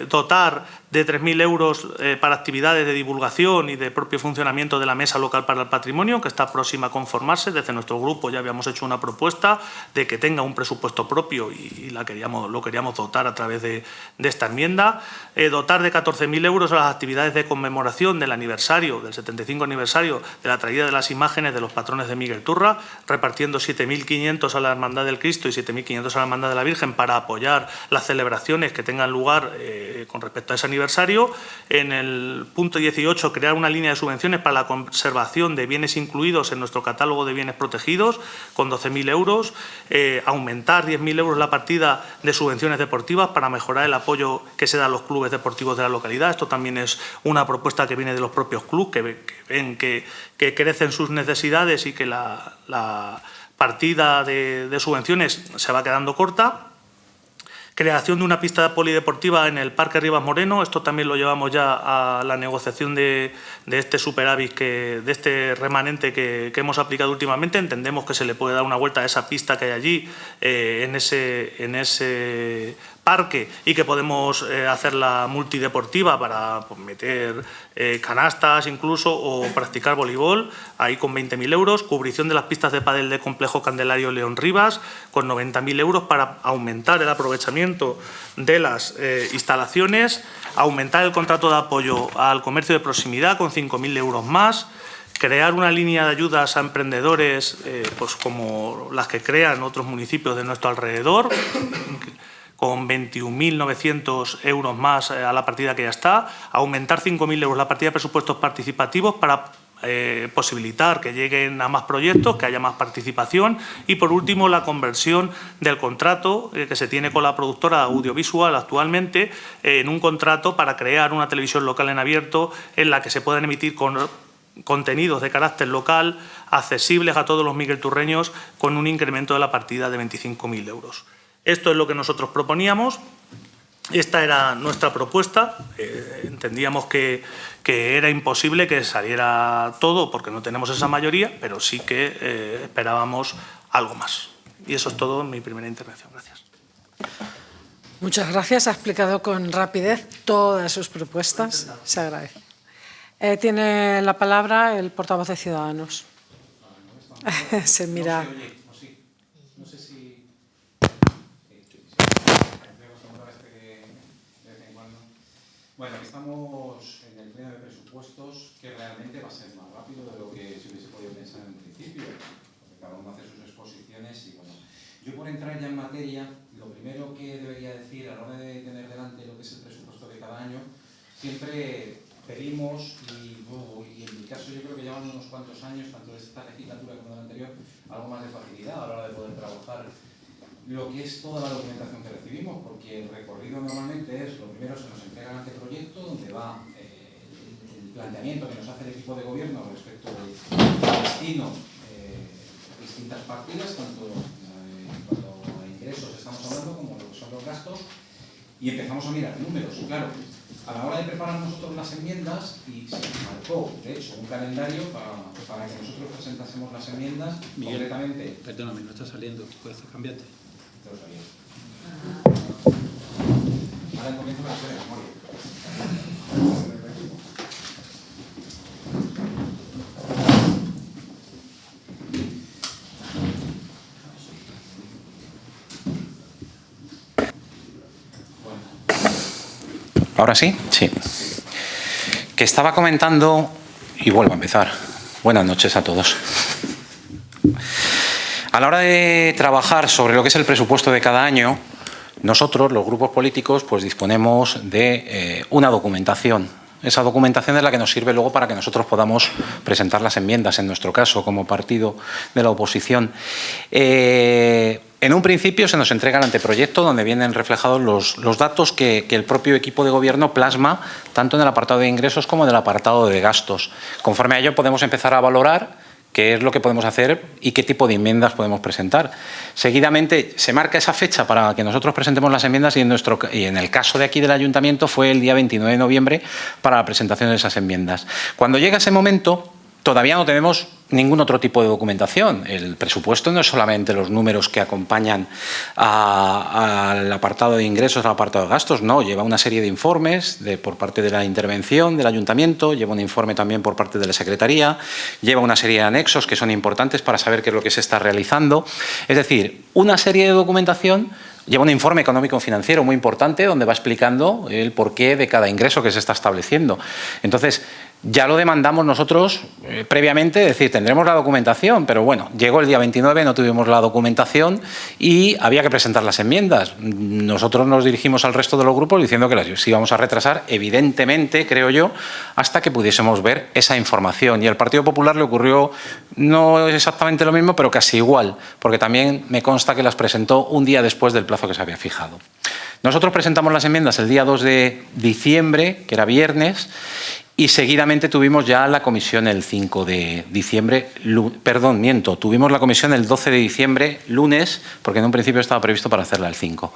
Dotar de 3.000 euros para actividades de divulgación y de propio funcionamiento de la Mesa Local para el Patrimonio, que está próxima a conformarse. Desde nuestro grupo ya habíamos hecho una propuesta de que tenga un presupuesto propio y lo queríamos dotar a través de esta enmienda. Dotar de 14.000 euros a las actividades de conmemoración del aniversario, del 75 aniversario de la traída de las imágenes de los patrones de Miguel Turra, repartiendo 7.500 a la Hermandad del Cristo y 7.500 a la Hermandad de la Virgen para apoyar las celebraciones que tengan lugar con respecto a ese aniversario. En el punto 18, crear una línea de subvenciones para la conservación de bienes incluidos en nuestro catálogo de bienes protegidos con 12.000 euros. Aumentar 10.000 euros la partida de subvenciones deportivas para mejorar el apoyo que se da a los clubes deportivos de la localidad. Esto también es una propuesta que viene de los propios clubes, que ven que crecen sus necesidades y que partida de subvenciones se va quedando corta. Creación de una pista polideportiva en el Parque Rivas Moreno. Esto también lo llevamos ya a la negociación de este superávit, de este remanente que hemos aplicado últimamente. Entendemos que se le puede dar una vuelta a esa pista que hay allí, en ese parque, y que podemos hacerla multideportiva para meter canastas incluso, o practicar voleibol, ahí con 20.000 euros. Cubrición de las pistas de pádel de Complejo Candelario León Rivas, con 90.000 euros para aumentar el aprovechamiento de las instalaciones. Aumentar el contrato de apoyo al comercio de proximidad con 5.000 euros más. Crear una línea de ayudas a emprendedores, pues como las que crean otros municipios de nuestro alrededor, con 21.900 euros más a la partida que ya está. Aumentar 5.000 euros la partida de presupuestos participativos para posibilitar que lleguen a más proyectos, que haya más participación. Y, por último, la conversión del contrato que se tiene con la productora audiovisual actualmente en un contrato para crear una televisión local en abierto en la que se puedan emitir contenidos de carácter local accesibles a todos los miguelturreños, con un incremento de la partida de 25.000 euros. Esto es lo que nosotros proponíamos. Esta era nuestra propuesta. Entendíamos que era imposible que saliera todo porque no tenemos esa mayoría, pero sí que esperábamos algo más. Y eso es todo en mi primera intervención. Gracias. Muchas gracias. Ha explicado con rapidez todas sus propuestas. Se agradece. Tiene la palabra el portavoz de Ciudadanos. Se mira. Bueno, estamos en el pleno de presupuestos, que realmente va a ser más rápido de lo que se hubiese podido pensar en un principio, porque cada uno hace sus exposiciones y bueno. Yo, por entrar ya en materia, lo primero que debería decir a la hora de tener delante lo que es el presupuesto de cada año, siempre pedimos, y en mi caso yo creo que llevan unos cuantos años, tanto de esta legislatura como de la anterior, algo más de facilidad a la hora de poder trabajar lo que es toda la documentación que recibimos, porque el recorrido normalmente es, lo primero se nos entrega el anteproyecto, donde va el planteamiento que nos hace el equipo de gobierno respecto del destino de distintas partidas, tanto cuando a ingresos estamos hablando como lo que son los gastos, y empezamos a mirar números. Claro, a la hora de preparar nosotros las enmiendas, y se marcó, de hecho, un calendario para que nosotros presentásemos las enmiendas. Miguel, concretamente. Perdóname, no está saliendo. ¿Puedes cambiarte? Ahora comienzo la historia de memoria. ¿Ahora sí? Sí. Que estaba comentando, y vuelvo a empezar. Buenas noches a todos. A la hora de trabajar sobre lo que es el presupuesto de cada año, nosotros, los grupos políticos, pues disponemos de una documentación. Esa documentación es la que nos sirve luego para que nosotros podamos presentar las enmiendas, en nuestro caso, como partido de la oposición. En un principio se nos entrega el anteproyecto, donde vienen reflejados los datos que el propio equipo de gobierno plasma, tanto en el apartado de ingresos como en el apartado de gastos. Conforme a ello podemos empezar a valorar qué es lo que podemos hacer y qué tipo de enmiendas podemos presentar. Seguidamente se marca esa fecha para que nosotros presentemos las enmiendas, y en el caso de aquí del Ayuntamiento fue el día 29 de noviembre para la presentación de esas enmiendas. Cuando llega ese momento, todavía no tenemos ningún otro tipo de documentación. El presupuesto no es solamente los números que acompañan al apartado de ingresos, al apartado de gastos, no, lleva una serie de informes por parte de la intervención del Ayuntamiento, lleva un informe también por parte de la Secretaría, lleva una serie de anexos que son importantes para saber qué es lo que se está realizando. Es decir, una serie de documentación. Lleva un informe económico-financiero muy importante donde va explicando el porqué de cada ingreso que se está estableciendo. Entonces, ya lo demandamos nosotros previamente, es decir, tendremos la documentación, pero bueno, llegó el día 29, no tuvimos la documentación y había que presentar las enmiendas. Nosotros nos dirigimos al resto de los grupos diciendo que las íbamos a retrasar, evidentemente, creo yo, hasta que pudiésemos ver esa información. Y al Partido Popular le ocurrió no exactamente lo mismo, pero casi igual, porque también me consta que las presentó un día después del plazo que se había fijado. Nosotros presentamos las enmiendas el día 2 de diciembre, que era viernes, y seguidamente tuvimos ya la comisión el 5 de diciembre, tuvimos la comisión el 12 de diciembre, lunes, porque en un principio estaba previsto para hacerla el 5.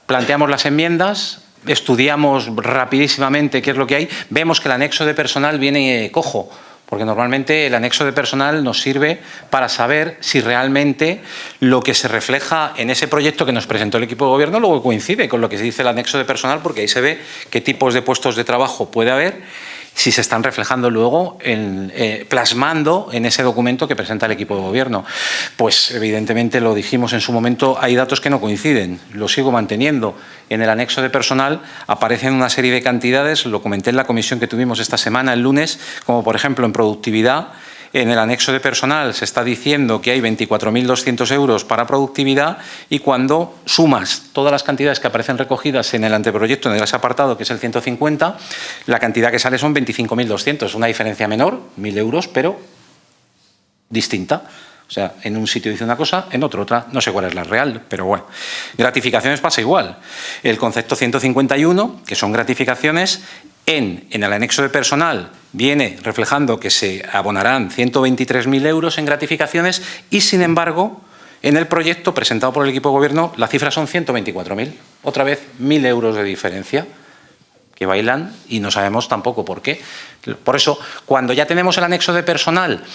Planteamos las enmiendas, estudiamos rapidísimamente qué es lo que hay, vemos que el anexo de personal viene cojo, porque normalmente el anexo de personal nos sirve para saber si realmente lo que se refleja en ese proyecto que nos presentó el equipo de gobierno luego coincide con lo que se dice el anexo de personal, porque ahí se ve qué tipos de puestos de trabajo puede haber, si se están reflejando luego, plasmando en ese documento que presenta el equipo de gobierno. Pues evidentemente lo dijimos en su momento, hay datos que no coinciden, lo sigo manteniendo. En el anexo de personal aparecen una serie de cantidades, lo comenté en la comisión que tuvimos esta semana, el lunes, como por ejemplo en productividad. En el anexo de personal se está diciendo que hay 24.200 euros para productividad y cuando sumas todas las cantidades que aparecen recogidas en el anteproyecto, en ese apartado que es el 150, la cantidad que sale son 25.200. Una diferencia menor, 1.000 euros, pero distinta. O sea, en un sitio dice una cosa, en otro otra. No sé cuál es la real, pero bueno. Gratificaciones pasa igual. El concepto 151, que son gratificaciones, en el anexo de personal viene reflejando que se abonarán 123.000 euros en gratificaciones y, sin embargo, en el proyecto presentado por el equipo de gobierno las cifras son 124.000. Otra vez, 1.000 euros de diferencia que bailan y no sabemos tampoco por qué. Por eso, cuando ya tenemos el anexo de personal,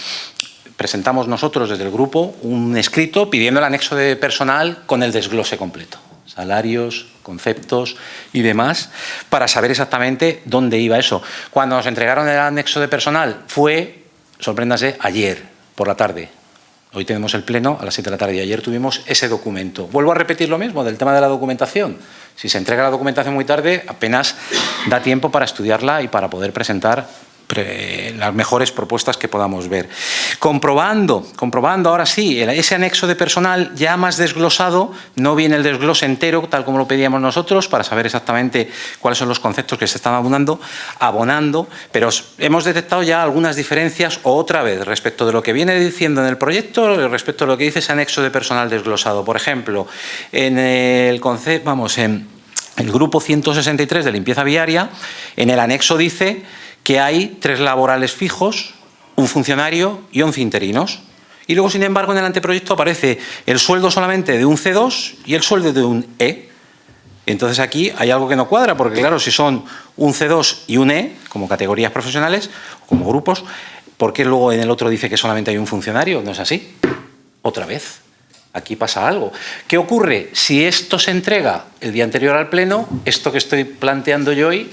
presentamos nosotros desde el grupo un escrito pidiendo el anexo de personal con el desglose completo. Salarios, conceptos y demás, para saber exactamente dónde iba eso. Cuando nos entregaron el anexo de personal fue, sorpréndase, ayer por la tarde. Hoy tenemos el pleno a las 7 de la tarde y ayer tuvimos ese documento. Vuelvo a repetir lo mismo del tema de la documentación. Si se entrega la documentación muy tarde, apenas da tiempo para estudiarla y para poder presentar las mejores propuestas que podamos ver. Comprobando ahora sí, ese anexo de personal ya más desglosado, no viene el desglose entero, tal como lo pedíamos nosotros, para saber exactamente cuáles son los conceptos que se están abonando, pero hemos detectado ya algunas diferencias otra vez respecto de lo que viene diciendo en el proyecto, respecto a lo que dice ese anexo de personal desglosado. Por ejemplo, en el concepto, en el grupo 163 de limpieza viaria, en el anexo dice que hay 3 laborales fijos, un funcionario y 11 interinos. Y luego, sin embargo, en el anteproyecto aparece el sueldo solamente de un C2 y el sueldo de un E. Entonces aquí hay algo que no cuadra, porque claro, si son un C2 y un E, como categorías profesionales, o como grupos, ¿por qué luego en el otro dice que solamente hay un funcionario? ¿No es así? Otra vez. Aquí pasa algo. ¿Qué ocurre? Si esto se entrega el día anterior al pleno, esto que estoy planteando yo hoy,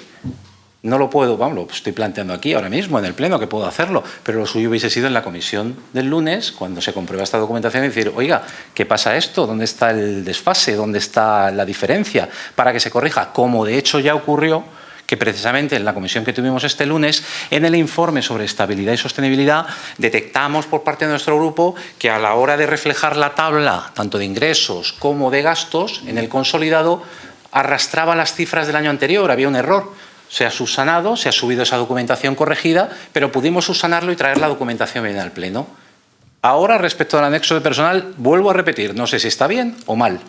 no lo puedo, lo estoy planteando aquí ahora mismo en el pleno, que puedo hacerlo, pero lo suyo hubiese sido en la comisión del lunes, cuando se comprueba esta documentación, y decir, oiga, ¿qué pasa esto? ¿Dónde está el desfase? ¿Dónde está la diferencia? Para que se corrija, como de hecho ya ocurrió, que precisamente en la comisión que tuvimos este lunes, en el informe sobre estabilidad y sostenibilidad, detectamos por parte de nuestro grupo que a la hora de reflejar la tabla, tanto de ingresos como de gastos, en el consolidado, arrastraba las cifras del año anterior, había un error. Se ha subsanado, se ha subido esa documentación corregida, pero pudimos subsanarlo y traer la documentación bien al pleno. Ahora, respecto al anexo de personal, vuelvo a repetir, no sé si está bien o mal,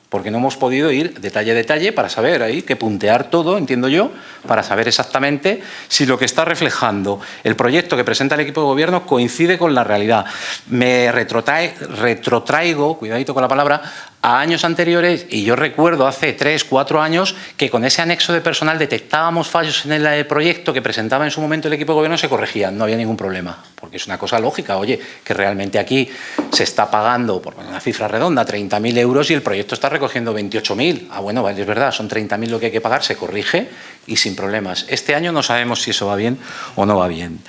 porque no hemos podido ir detalle a detalle para saber, hay que puntear todo, entiendo yo, para saber exactamente si lo que está reflejando el proyecto que presenta el equipo de gobierno coincide con la realidad. Me retrotraigo, cuidadito con la palabra, a años anteriores, y yo recuerdo hace 3, 4 años que con ese anexo de personal detectábamos fallos en el proyecto que presentaba en su momento el equipo de gobierno, se corregían, no había ningún problema, porque es una cosa lógica, oye, que realmente aquí se está pagando, por una cifra redonda, 30.000 euros y el proyecto está recogiendo 28.000. Ah, bueno, vale, es verdad, son 30.000 lo que hay que pagar, se corrige y sin problemas. Este año no sabemos si eso va bien o no va bien.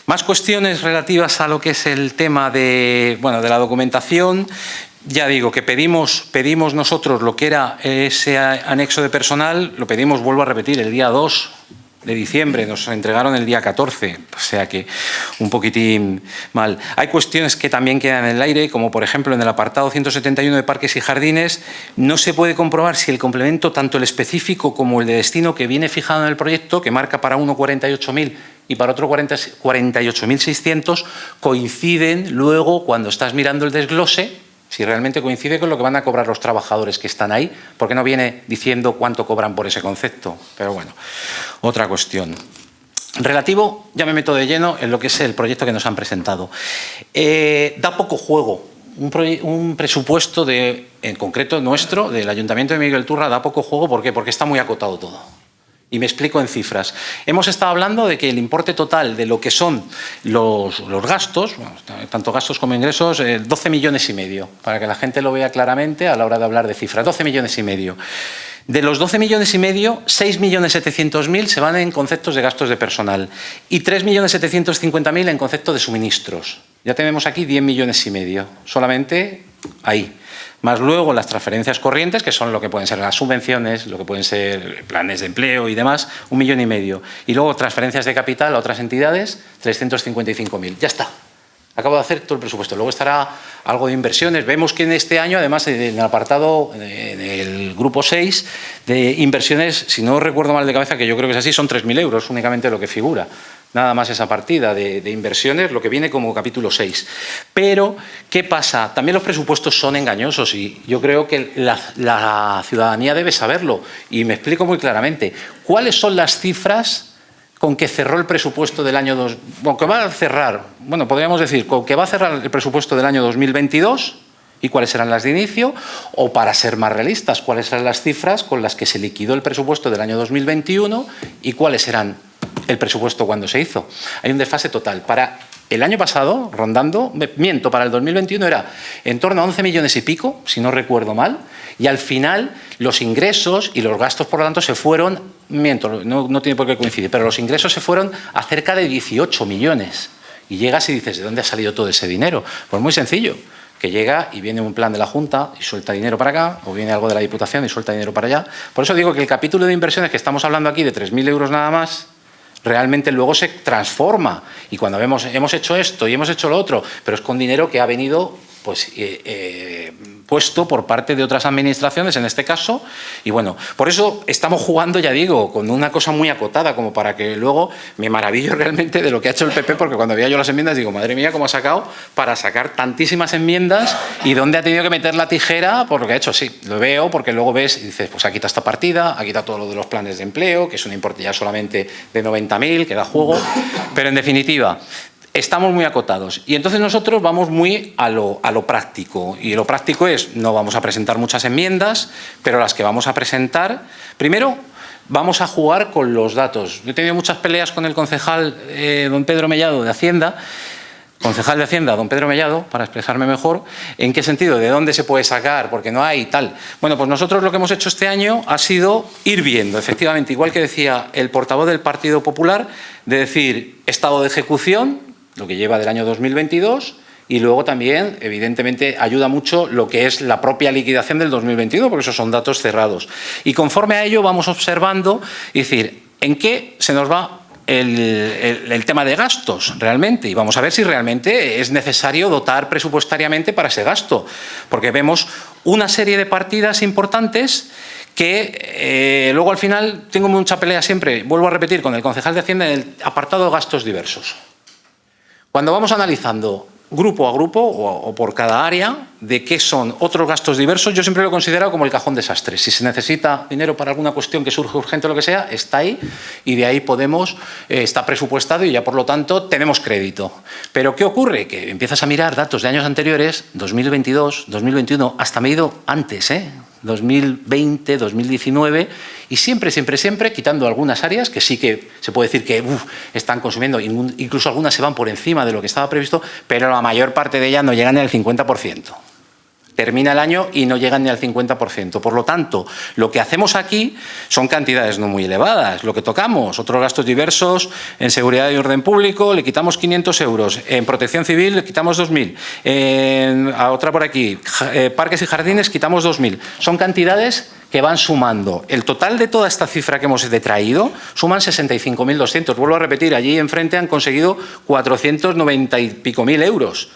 Más cuestiones relativas a lo que es el tema de la documentación. Ya digo que pedimos nosotros lo que era ese anexo de personal, lo pedimos, vuelvo a repetir, el día 2 de diciembre, nos entregaron el día 14, o sea que un poquitín mal. Hay cuestiones que también quedan en el aire, como por ejemplo en el apartado 171 de parques y jardines, no se puede comprobar si el complemento, tanto el específico como el de destino que viene fijado en el proyecto, que marca para uno 48.000 y para otro 48.600, coinciden luego cuando estás mirando el desglose, si realmente coincide con lo que van a cobrar los trabajadores que están ahí, porque no viene diciendo cuánto cobran por ese concepto. Pero bueno, otra cuestión. Relativo, ya me meto de lleno en lo que es el proyecto que nos han presentado. Da poco juego. Un presupuesto en concreto nuestro, del Ayuntamiento de Miguel Turra, da poco juego. ¿Por qué? Porque está muy acotado todo. Y me explico en cifras. Hemos estado hablando de que el importe total de lo que son los gastos, bueno, tanto gastos como ingresos, 12,5 millones, para que la gente lo vea claramente a la hora de hablar de cifras. 12,5 millones. De los 12,5 millones, 6.700.000 se van en conceptos de gastos de personal y 3.750.000 en concepto de suministros. Ya tenemos aquí 10,5 millones, solamente ahí. Más luego las transferencias corrientes, que son lo que pueden ser las subvenciones, lo que pueden ser planes de empleo y demás, 1,5 millones. Y luego transferencias de capital a otras entidades, 355.000. Ya está. Acabo de hacer todo el presupuesto. Luego estará algo de inversiones. Vemos que en este año, además, en el apartado del grupo 6 de inversiones, si no recuerdo mal de cabeza, que yo creo que es así, son 3.000 euros únicamente lo que figura. Nada más esa partida de inversiones, lo que viene como capítulo 6. Pero, ¿qué pasa? También los presupuestos son engañosos y yo creo que la ciudadanía debe saberlo. Y me explico muy claramente. ¿Cuáles son las cifras con que cerró el presupuesto del año con que va a cerrar, bueno, podríamos decir, con que va a cerrar el presupuesto del año 2022 y cuáles serán las de inicio, o para ser más realistas, cuáles serán las cifras con las que se liquidó el presupuesto del año 2021 y cuáles serán el presupuesto cuando se hizo? Hay un desfase total. Para el año pasado, rondando, para el 2021 era en torno a 11 millones y pico, si no recuerdo mal, y al final los ingresos y los gastos, por lo tanto, se fueron, no tiene por qué coincidir, pero los ingresos se fueron a cerca de 18 millones. Y llegas y dices, ¿de dónde ha salido todo ese dinero? Pues muy sencillo, que llega y viene un plan de la Junta y suelta dinero para acá, o viene algo de la Diputación y suelta dinero para allá. Por eso digo que el capítulo de inversiones que estamos hablando aquí, de 3.000 euros nada más, realmente luego se transforma. Y cuando vemos, hemos hecho esto y hemos hecho lo otro, pero es con dinero que ha venido pues puesto por parte de otras administraciones, en este caso, y bueno, por eso estamos jugando, ya digo, con una cosa muy acotada, como para que luego me maravillo realmente de lo que ha hecho el PP, porque cuando veía yo las enmiendas digo, madre mía, cómo ha sacado para sacar tantísimas enmiendas y dónde ha tenido que meter la tijera por lo que ha hecho. Sí, lo veo, porque luego ves y dices, pues ha quitado esta partida, ha quitado todo lo de los planes de empleo, que es un importe ya solamente de 90.000, que da juego, pero en definitiva estamos muy acotados y entonces nosotros vamos muy a lo práctico, y lo práctico es, no vamos a presentar muchas enmiendas, pero las que vamos a presentar, primero vamos a jugar con los datos. Yo he tenido muchas peleas con el concejal don Pedro Mellado de Hacienda, concejal de Hacienda, don Pedro Mellado, para expresarme mejor, ¿en qué sentido? ¿De dónde se puede sacar? Porque no hay tal. Bueno, pues nosotros lo que hemos hecho este año ha sido ir viendo, efectivamente, igual que decía el portavoz del Partido Popular, de decir estado de ejecución, lo que lleva del año 2022, y luego también, evidentemente, ayuda mucho lo que es la propia liquidación del 2022, porque esos son datos cerrados. Y conforme a ello vamos observando, y decir, ¿en qué se nos va el tema de gastos realmente? Y vamos a ver si realmente es necesario dotar presupuestariamente para ese gasto, porque vemos una serie de partidas importantes que luego al final tengo mucha pelea siempre, vuelvo a repetir, con el concejal de Hacienda en el apartado de gastos diversos. Cuando vamos analizando grupo a grupo o por cada área de qué son otros gastos diversos, yo siempre lo he considerado como el cajón desastre. Si se necesita dinero para alguna cuestión que surge urgente o lo que sea, está ahí y de ahí podemos, está presupuestado y ya por lo tanto tenemos crédito. Pero ¿qué ocurre? Que empiezas a mirar datos de años anteriores, 2022, 2021, hasta me he ido antes, 2020, 2019, y siempre, quitando algunas áreas que sí que se puede decir que están consumiendo, incluso algunas se van por encima de lo que estaba previsto, pero la mayor parte de ellas no llegan ni al 50%. Termina el año y no llegan ni al 50%. Por lo tanto, lo que hacemos aquí son cantidades no muy elevadas. Lo que tocamos, otros gastos diversos, en seguridad y orden público le quitamos 500 euros, en protección civil le quitamos 2.000, a otra por aquí, parques y jardines quitamos 2.000. Son cantidades que van sumando. El total de toda esta cifra que hemos detraído suman 65.200. Vuelvo a repetir, allí enfrente han conseguido 490 y pico mil euros.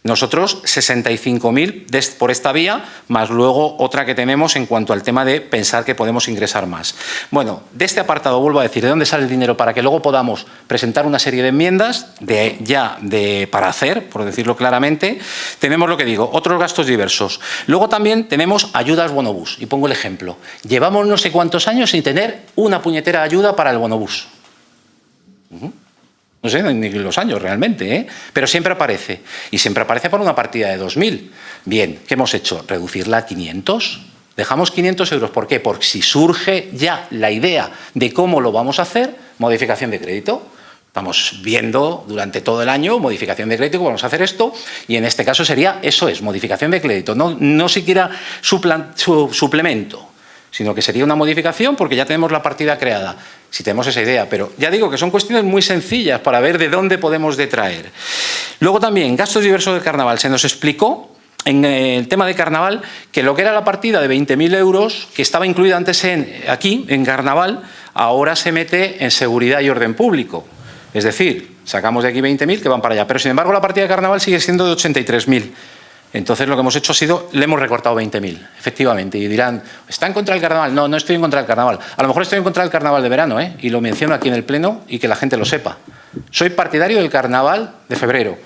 Nosotros 65.000 por esta vía, más luego otra que tenemos en cuanto al tema de pensar que podemos ingresar más. Bueno, de este apartado vuelvo a decir, ¿de dónde sale el dinero? Para que luego podamos presentar una serie de enmiendas para hacer, por decirlo claramente. Tenemos lo que digo, otros gastos diversos. Luego también tenemos ayudas bonobús. Y pongo el ejemplo. Llevamos no sé cuántos años sin tener una puñetera ayuda para el bonobús. No sé ni los años realmente, ¿eh? Pero siempre aparece. Y siempre aparece por una partida de 2.000. Bien, ¿qué hemos hecho? ¿Reducirla a 500? Dejamos 500 euros. ¿Por qué? Porque si surge ya la idea de cómo lo vamos a hacer, modificación de crédito. Estamos viendo durante todo el año modificación de crédito, vamos a hacer esto, y en este caso sería, eso es, modificación de crédito. No siquiera suplemento, sino que sería una modificación porque ya tenemos la partida creada, si tenemos esa idea. Pero ya digo que son cuestiones muy sencillas para ver de dónde podemos detraer. Luego también, gastos diversos del carnaval. Se nos explicó en el tema de carnaval que lo que era la partida de 20.000 euros, que estaba incluida antes aquí, en carnaval, ahora se mete en seguridad y orden público. Es decir, sacamos de aquí 20.000 que van para allá. Pero, sin embargo, la partida de carnaval sigue siendo de 83.000. Entonces, lo que hemos hecho ha sido, le hemos recortado 20.000, efectivamente. Y dirán, ¿está en contra del carnaval? No, no estoy en contra del carnaval. A lo mejor estoy en contra del carnaval de verano, ¿eh? Y lo menciono aquí en el Pleno y que la gente lo sepa. Soy partidario del carnaval de febrero,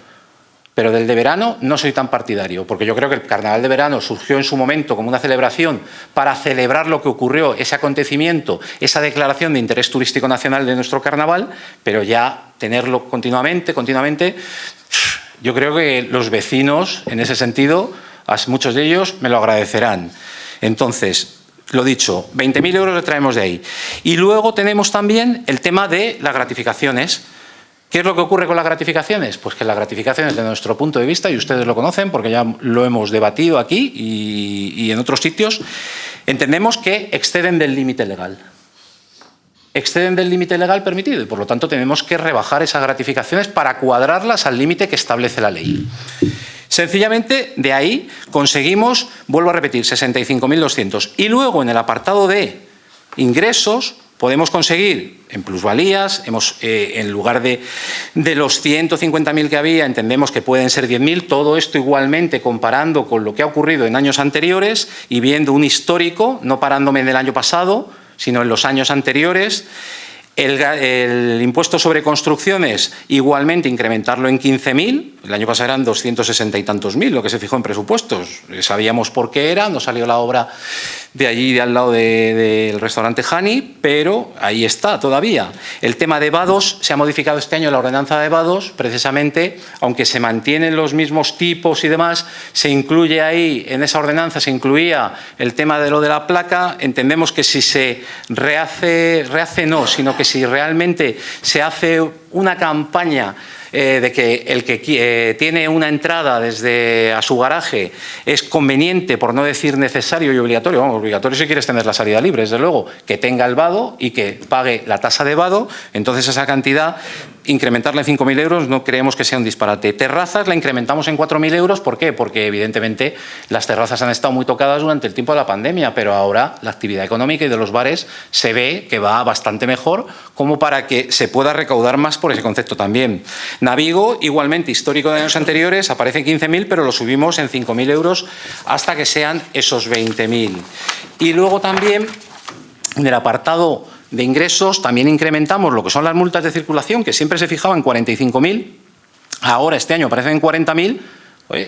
pero del de verano no soy tan partidario, porque yo creo que el carnaval de verano surgió en su momento como una celebración para celebrar lo que ocurrió, ese acontecimiento, esa declaración de interés turístico nacional de nuestro carnaval, pero ya tenerlo continuamente, yo creo que los vecinos, en ese sentido, muchos de ellos me lo agradecerán. Entonces, lo dicho, 20.000 euros le traemos de ahí. Y luego tenemos también el tema de las gratificaciones. ¿Qué es lo que ocurre con las gratificaciones? Pues que las gratificaciones, desde nuestro punto de vista, y ustedes lo conocen porque ya lo hemos debatido aquí y en otros sitios, entendemos que exceden del límite legal. Exceden del límite legal permitido y, por lo tanto, tenemos que rebajar esas gratificaciones para cuadrarlas al límite que establece la ley. Sencillamente, de ahí conseguimos, vuelvo a repetir, 65.200. Y luego, en el apartado de ingresos, podemos conseguir en plusvalías, en lugar de los 150.000 que había, entendemos que pueden ser 10.000, todo esto igualmente comparando con lo que ha ocurrido en años anteriores y viendo un histórico, no parándome en el año pasado, sino en los años anteriores. El impuesto sobre construcciones, igualmente incrementarlo en 15.000, el año pasado eran 260 y tantos mil, lo que se fijó en presupuestos. Sabíamos por qué era, no salió la obra de allí, de al lado del restaurante Hani, pero ahí está todavía. El tema de vados, se ha modificado este año la ordenanza de vados, precisamente, aunque se mantienen los mismos tipos y demás, se incluye ahí, en esa ordenanza se incluía el tema de lo de la placa. Entendemos que si se rehace no, sino que si realmente se hace una campaña de que el que tiene una entrada desde a su garaje es conveniente, por no decir necesario y obligatorio, vamos, obligatorio si quieres tener la salida libre, desde luego, que tenga el vado y que pague la tasa de vado, entonces esa cantidad, incrementarla en 5.000 euros no creemos que sea un disparate. Terrazas la incrementamos en 4.000 euros, ¿por qué? Porque evidentemente las terrazas han estado muy tocadas durante el tiempo de la pandemia, pero ahora la actividad económica y de los bares se ve que va bastante mejor, como para que se pueda recaudar más por ese concepto también. Navigo, igualmente, histórico de años anteriores, aparece en 15.000, pero lo subimos en 5.000 euros hasta que sean esos 20.000. Y luego también, en el apartado de ingresos, también incrementamos lo que son las multas de circulación, que siempre se fijaban en 45.000, ahora este año aparecen en 40.000.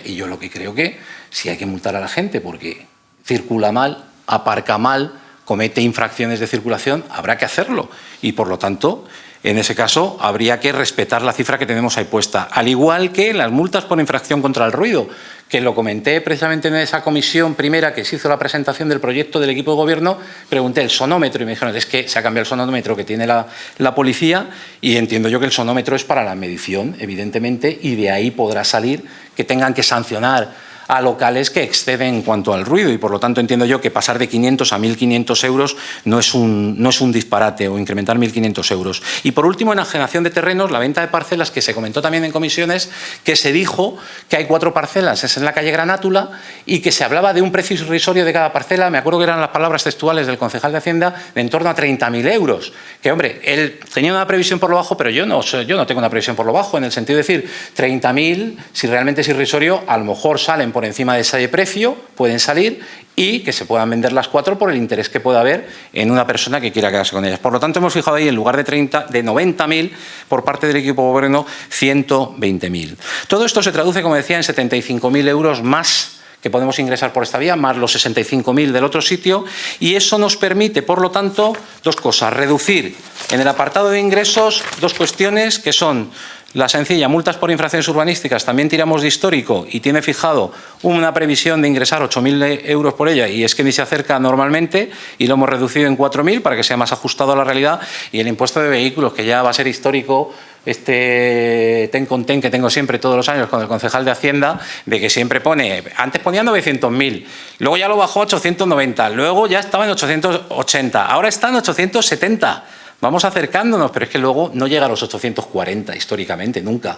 Y yo lo que creo que sí hay que multar a la gente, porque circula mal, aparca mal, comete infracciones de circulación, habrá que hacerlo. Y, por lo tanto, en ese caso, habría que respetar la cifra que tenemos ahí puesta. Al igual que las multas por infracción contra el ruido, que lo comenté precisamente en esa comisión primera que se hizo la presentación del proyecto del equipo de gobierno, pregunté el sonómetro y me dijeron, es que se ha cambiado el sonómetro que tiene la policía y entiendo yo que el sonómetro es para la medición, evidentemente, y de ahí podrá salir que tengan que sancionar a locales que exceden en cuanto al ruido y por lo tanto entiendo yo que pasar de 500 a 1.500 euros no es un disparate o incrementar 1.500 euros. Y por último, enajenación de terrenos, la venta de parcelas que se comentó también en comisiones, que se dijo que hay 4 parcelas, es en la calle Granátula, y que se hablaba de un precio irrisorio de cada parcela, me acuerdo que eran las palabras textuales del concejal de Hacienda, de en torno a 30.000 euros. Que hombre, él tenía una previsión por lo bajo, pero yo no tengo una previsión por lo bajo, en el sentido de decir 30.000, si realmente es irrisorio, a lo mejor salen por encima de ese precio, pueden salir y que se puedan vender las 4 por el interés que pueda haber en una persona que quiera quedarse con ellas. Por lo tanto, hemos fijado ahí, en lugar de 90.000 por parte del equipo de gobierno, 120.000. Todo esto se traduce, como decía, en 75.000 euros más que podemos ingresar por esta vía, más los 65.000 del otro sitio, y eso nos permite, por lo tanto, 2 cosas. Reducir en el apartado de ingresos 2 cuestiones que son la sencilla, multas por infracciones urbanísticas, también tiramos de histórico y tiene fijado una previsión de ingresar 8.000 euros por ella y es que ni se acerca normalmente y lo hemos reducido en 4.000 para que sea más ajustado a la realidad, y el impuesto de vehículos, que ya va a ser histórico, ten con ten que tengo siempre todos los años con el concejal de Hacienda, de que siempre pone, antes ponía 900.000, luego ya lo bajó a 890, luego ya estaba en 880, ahora está en 870. Vamos acercándonos, pero es que luego no llega a los 840 históricamente, nunca.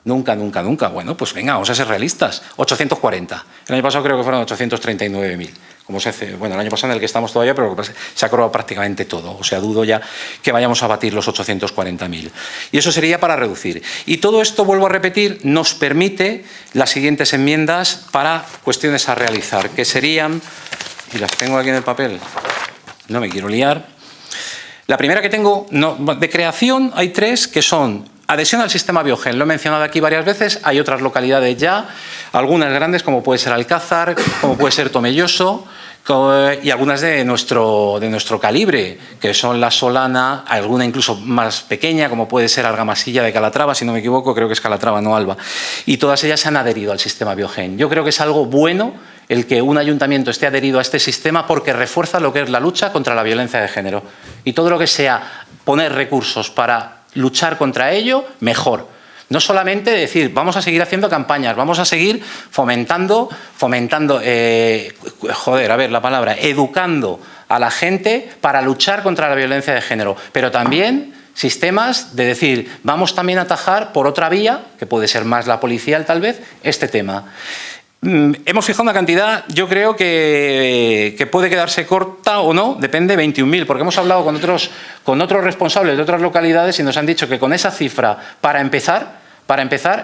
Nunca, nunca, nunca. Bueno, pues venga, vamos a ser realistas. 840. El año pasado creo que fueron 839.000. Como se hace, bueno, el año pasado en el que estamos todavía, pero se ha acordado prácticamente todo. O sea, dudo ya que vayamos a batir los 840.000. Y eso sería para reducir. Y todo esto, vuelvo a repetir, nos permite las siguientes enmiendas para cuestiones a realizar, que serían, y las tengo aquí en el papel, no me quiero liar. La primera que tengo, de creación, hay 3 que son adhesión al sistema Biogen. Lo he mencionado aquí varias veces, hay otras localidades ya, algunas grandes como puede ser Alcázar, como puede ser Tomelloso, y algunas de nuestro calibre, que son La Solana, alguna incluso más pequeña, como puede ser Argamasilla de Calatrava, si no me equivoco, creo que es Calatrava, no Alba. Y todas ellas se han adherido al sistema Biogen. Yo creo que es algo bueno el que un ayuntamiento esté adherido a este sistema porque refuerza lo que es la lucha contra la violencia de género. Y todo lo que sea poner recursos para luchar contra ello, mejor. No solamente decir, vamos a seguir haciendo campañas, vamos a seguir educando a la gente para luchar contra la violencia de género, pero también sistemas de decir, vamos también a atajar por otra vía, que puede ser más la policial tal vez, este tema. Hemos fijado una cantidad, yo creo que puede quedarse corta o no, depende, 21.000, porque hemos hablado con otros responsables de otras localidades y nos han dicho que con esa cifra, para empezar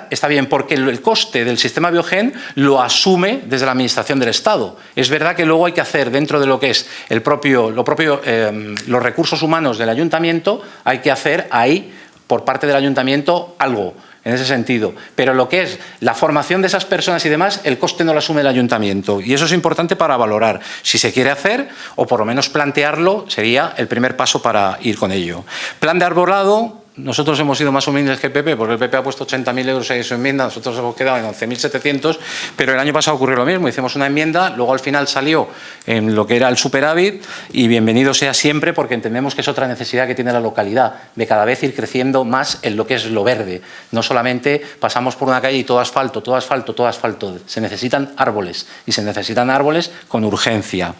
está bien, porque el coste del sistema Biogen lo asume desde la Administración del Estado. Es verdad que luego hay que hacer dentro de lo que es los recursos humanos del ayuntamiento, hay que hacer ahí, por parte del ayuntamiento, algo en ese sentido, pero lo que es la formación de esas personas y demás, el coste no lo asume el ayuntamiento y eso es importante para valorar si se quiere hacer o por lo menos plantearlo, sería el primer paso para ir con ello. Plan de arbolado. Nosotros hemos sido más humildes que el PP, porque el PP ha puesto 80.000 euros en su enmienda, nosotros hemos quedado en 11.700, pero el año pasado ocurrió lo mismo, hicimos una enmienda, luego al final salió en lo que era el superávit y bienvenido sea siempre porque entendemos que es otra necesidad que tiene la localidad, de cada vez ir creciendo más en lo que es lo verde. No solamente pasamos por una calle y todo asfalto, todo asfalto, todo asfalto, se necesitan árboles y se necesitan árboles con urgencia.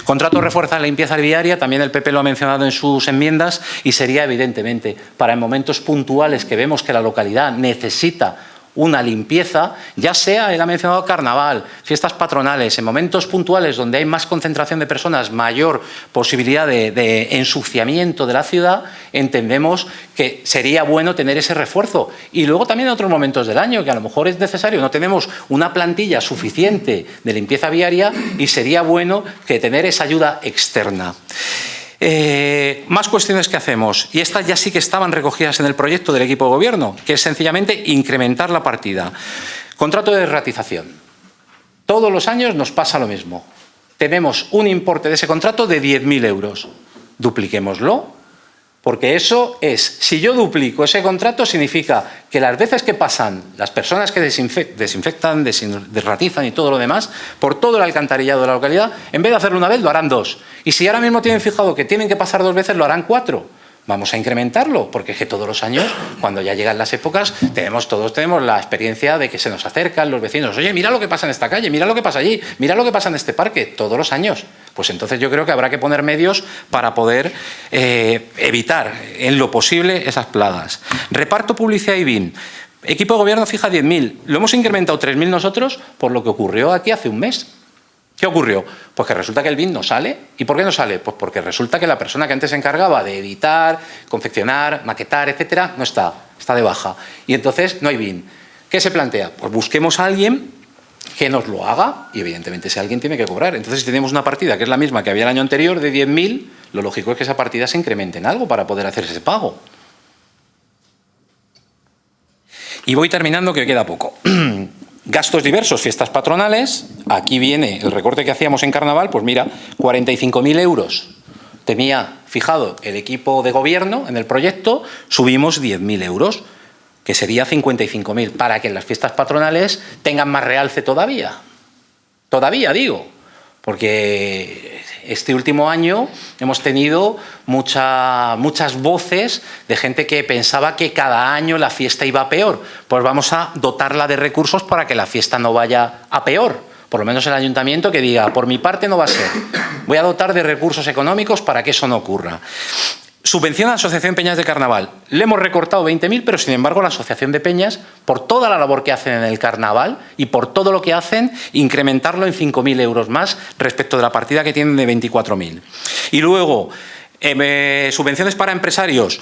Contrato refuerza la limpieza viaria, también el PP lo ha mencionado en sus enmiendas y sería evidentemente para en momentos puntuales que vemos que la localidad necesita una limpieza, ya sea, él ha mencionado carnaval, fiestas patronales, en momentos puntuales donde hay más concentración de personas, mayor posibilidad de ensuciamiento de la ciudad, entendemos que sería bueno tener ese refuerzo. Y luego también en otros momentos del año, que a lo mejor es necesario, no tenemos una plantilla suficiente de limpieza viaria y sería bueno que tener esa ayuda externa. Más cuestiones que hacemos, y estas ya sí que estaban recogidas en el proyecto del equipo de gobierno, que es sencillamente incrementar la partida. Contrato de ratización. Todos los años nos pasa lo mismo. Tenemos un importe de ese contrato de 10.000 euros. Dupliquémoslo, porque eso es, si yo duplico ese contrato, significa que las veces que pasan las personas que desinfectan, desratizan y todo lo demás, por todo el alcantarillado de la localidad, en vez de hacerlo una vez, lo harán 2. Y si ahora mismo tienen fijado que tienen que pasar 2 veces, lo harán 4. Vamos a incrementarlo, porque es que todos los años, cuando ya llegan las épocas, todos tenemos la experiencia de que se nos acercan los vecinos. Oye, mira lo que pasa en esta calle, mira lo que pasa allí, mira lo que pasa en este parque, todos los años. Pues entonces yo creo que habrá que poner medios para poder evitar en lo posible esas plagas. Reparto, publicidad y BIN. Equipo de gobierno fija 10.000. Lo hemos incrementado 3.000 nosotros por lo que ocurrió aquí hace un mes. ¿Qué ocurrió? Pues que resulta que el BIN no sale. ¿Y por qué no sale? Pues porque resulta que la persona que antes se encargaba de editar, confeccionar, maquetar, etcétera, no está de baja. Y entonces no hay BIN. ¿Qué se plantea? Pues busquemos a alguien que nos lo haga y evidentemente ese alguien tiene que cobrar. Entonces si tenemos una partida que es la misma que había el año anterior de 10.000, lo lógico es que esa partida se incremente en algo para poder hacer ese pago. Y voy terminando, que queda poco. Gastos diversos, fiestas patronales. Aquí viene el recorte que hacíamos en Carnaval. Pues mira, 45.000 euros tenía fijado el equipo de gobierno en el proyecto, subimos 10.000 euros, que sería 55.000, para que en las fiestas patronales tengan más realce todavía. Todavía, digo. Porque este último año hemos tenido muchas voces de gente que pensaba que cada año la fiesta iba a peor. Pues vamos a dotarla de recursos para que la fiesta no vaya a peor. Por lo menos el ayuntamiento que diga, por mi parte no va a ser. Voy a dotar de recursos económicos para que eso no ocurra. Subvención a la Asociación Peñas de Carnaval. Le hemos recortado 20.000, pero sin embargo la Asociación de Peñas, por toda la labor que hacen en el Carnaval y por todo lo que hacen, incrementarlo en 5.000 euros más respecto de la partida que tienen de 24.000. Y luego, subvenciones para empresarios.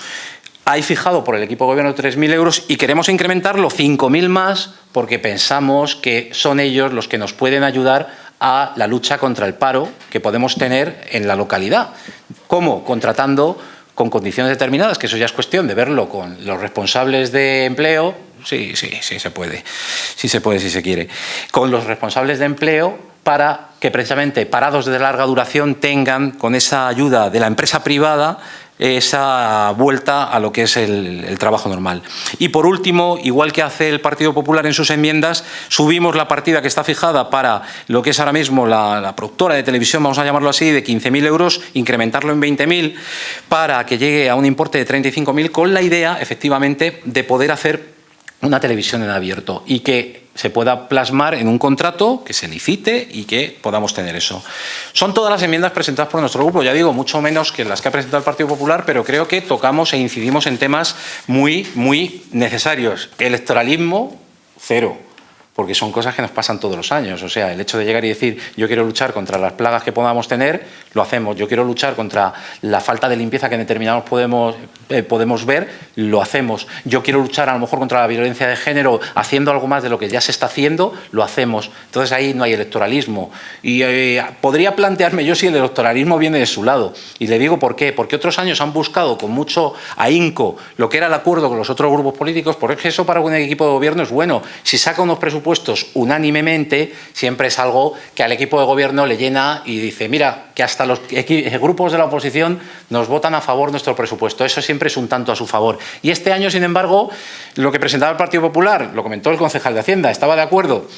Hay fijado por el equipo de gobierno 3.000 euros y queremos incrementarlo 5.000 más porque pensamos que son ellos los que nos pueden ayudar a la lucha contra el paro que podemos tener en la localidad. ¿Cómo? Contratando con condiciones determinadas, que eso ya es cuestión de verlo con los responsables de empleo. Sí se puede. Sí se puede si se quiere. Con los responsables de empleo para que precisamente parados de larga duración tengan, con esa ayuda de la empresa privada, esa vuelta a lo que es el trabajo normal. Y por último, igual que hace el Partido Popular en sus enmiendas, subimos la partida que está fijada para lo que es ahora mismo la productora de televisión, vamos a llamarlo así, de 15.000 euros, incrementarlo en 20.000 para que llegue a un importe de 35.000, con la idea, efectivamente, de poder hacer una televisión en abierto y que se pueda plasmar en un contrato, que se licite y que podamos tener eso. Son todas las enmiendas presentadas por nuestro grupo, ya digo, mucho menos que las que ha presentado el Partido Popular, pero creo que tocamos e incidimos en temas muy necesarios. Electoralismo, cero, porque son cosas que nos pasan todos los años. O sea, el hecho de llegar y decir, yo quiero luchar contra las plagas que podamos tener, lo hacemos. Yo quiero luchar contra la falta de limpieza que en determinados podemos ver, lo hacemos. Yo quiero luchar a lo mejor contra la violencia de género haciendo algo más de lo que ya se está haciendo, lo hacemos. Entonces ahí no hay electoralismo. Y podría plantearme yo si el electoralismo viene de su lado. Y le digo por qué. Porque otros años han buscado con mucho ahínco lo que era el acuerdo con los otros grupos políticos, porque eso para un equipo de gobierno es bueno. Si saca unos presupuestos unánimemente, siempre es algo que al equipo de gobierno le llena y dice, mira, que hasta los grupos de la oposición nos votan a favor nuestro presupuesto. Eso siempre es un tanto a su favor. Y este año, sin embargo, lo que presentaba el Partido Popular, lo comentó el concejal de Hacienda, estaba de acuerdo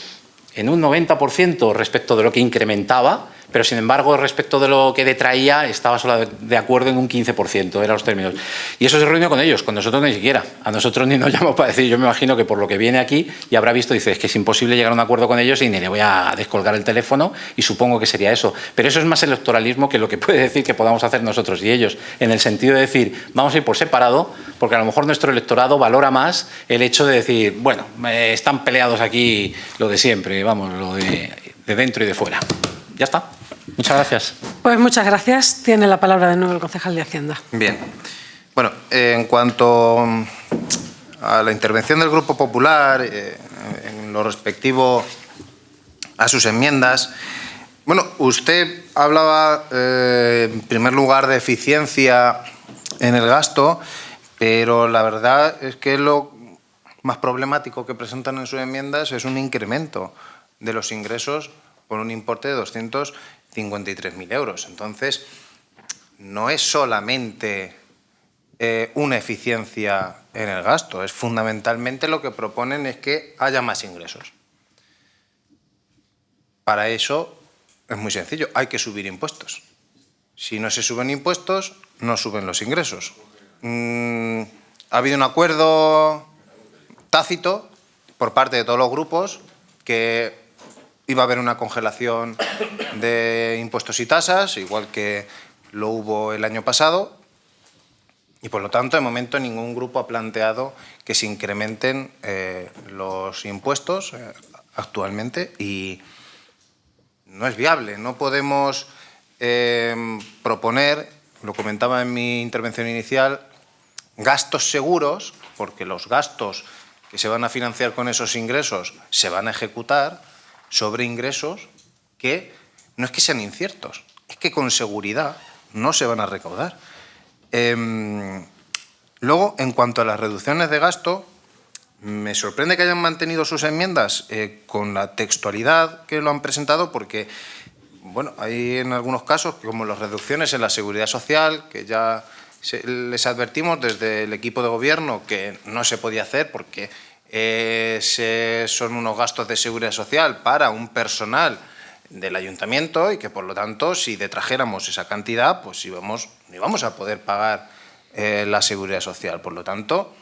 en un 90% respecto de lo que incrementaba, pero sin embargo respecto de lo que detraía estaba solo de acuerdo en un 15%, eran los términos. Y eso se reunió con ellos, con nosotros ni siquiera. A nosotros ni nos llamó para decir, yo me imagino que por lo que viene aquí y habrá visto, dice, es que es imposible llegar a un acuerdo con ellos y ni le voy a descolgar el teléfono y supongo que sería eso. Pero eso es más electoralismo que lo que puede decir que podamos hacer nosotros y ellos, en el sentido de decir, vamos a ir por separado, porque a lo mejor nuestro electorado valora más el hecho de decir, bueno, están peleados aquí lo de siempre, vamos, lo de dentro y de fuera. Ya está. Muchas gracias. Pues muchas gracias. Tiene la palabra de nuevo el concejal de Hacienda. Bien. Bueno, en cuanto a la intervención del Grupo Popular, en lo respectivo a sus enmiendas, bueno, usted hablaba en primer lugar de eficiencia en el gasto, pero la verdad es que lo más problemático que presentan en sus enmiendas es un incremento de los ingresos por un importe de 253.000 euros. Entonces, no es solamente una eficiencia en el gasto, es fundamentalmente lo que proponen es que haya más ingresos. Para eso es muy sencillo, hay que subir impuestos. Si no se suben impuestos, no suben los ingresos. ha habido un acuerdo tácito por parte de todos los grupos que iba a haber una congelación de impuestos y tasas, igual que lo hubo el año pasado, y por lo tanto, de momento, ningún grupo ha planteado que se incrementen los impuestos actualmente, y no es viable. No podemos proponer, lo comentaba en mi intervención inicial, gastos seguros, porque los gastos que se van a financiar con esos ingresos se van a ejecutar sobre ingresos que no es que sean inciertos, es que con seguridad no se van a recaudar. Luego, en cuanto a las reducciones de gasto, me sorprende que hayan mantenido sus enmiendas con la textualidad que lo han presentado, porque bueno, hay en algunos casos, como las reducciones en la seguridad social, que ya les advertimos desde el equipo de gobierno que no se podía hacer porque son unos gastos de seguridad social para un personal del ayuntamiento y que, por lo tanto, si detrajéramos esa cantidad, pues no íbamos a poder pagar la seguridad social. Por lo tanto,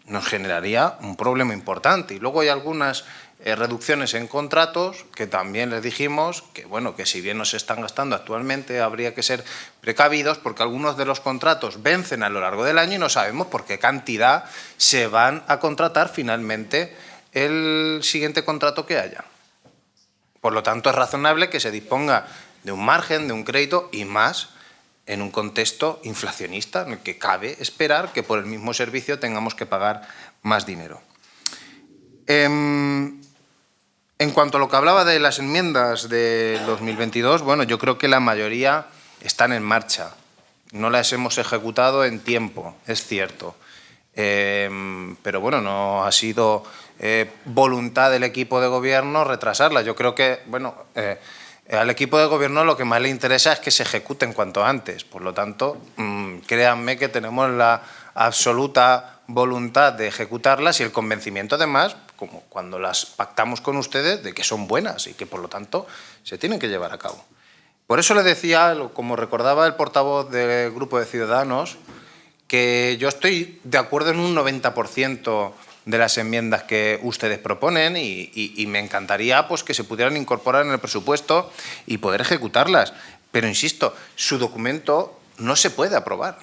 nos generaría un problema importante. Y luego hay algunas reducciones en contratos que también les dijimos que, bueno, que si bien no se están gastando actualmente, habría que ser precavidos porque algunos de los contratos vencen a lo largo del año y no sabemos por qué cantidad se van a contratar finalmente el siguiente contrato que haya. Por lo tanto, es razonable que se disponga de un margen, de un crédito y más en un contexto inflacionista en el que cabe esperar que por el mismo servicio tengamos que pagar más dinero. En cuanto a lo que hablaba de las enmiendas de 2022, bueno, yo creo que la mayoría están en marcha. No las hemos ejecutado en tiempo, es cierto. Pero bueno, no ha sido voluntad del equipo de gobierno retrasarlas. Yo creo que, bueno, al equipo de gobierno lo que más le interesa es que se ejecuten cuanto antes. Por lo tanto, créanme que tenemos la absoluta voluntad de ejecutarlas y el convencimiento, además, como cuando las pactamos con ustedes, de que son buenas y que, por lo tanto, se tienen que llevar a cabo. Por eso le decía, como recordaba el portavoz del Grupo de Ciudadanos, que yo estoy de acuerdo en un 90% de las enmiendas que ustedes proponen y me encantaría pues, que se pudieran incorporar en el presupuesto y poder ejecutarlas. Pero, insisto, su documento no se puede aprobar.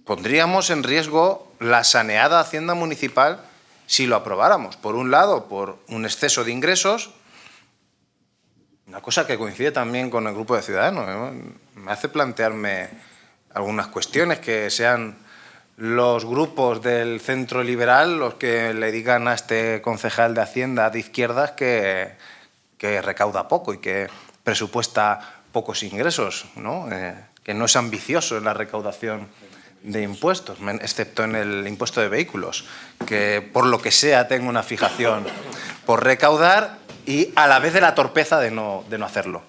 Pondríamos en riesgo la saneada hacienda municipal si lo aprobáramos. Por un lado, por un exceso de ingresos, una cosa que coincide también con el Grupo de Ciudadanos, ¿no? Me hace plantearme algunas cuestiones, que sean los grupos del centro liberal los que le digan a este concejal de Hacienda de izquierdas que recauda poco y que presupuesta pocos ingresos, ¿no? Que no es ambicioso en la recaudación de impuestos, excepto en el impuesto de vehículos, que por lo que sea tengo una fijación por recaudar y a la vez de la torpeza de no hacerlo.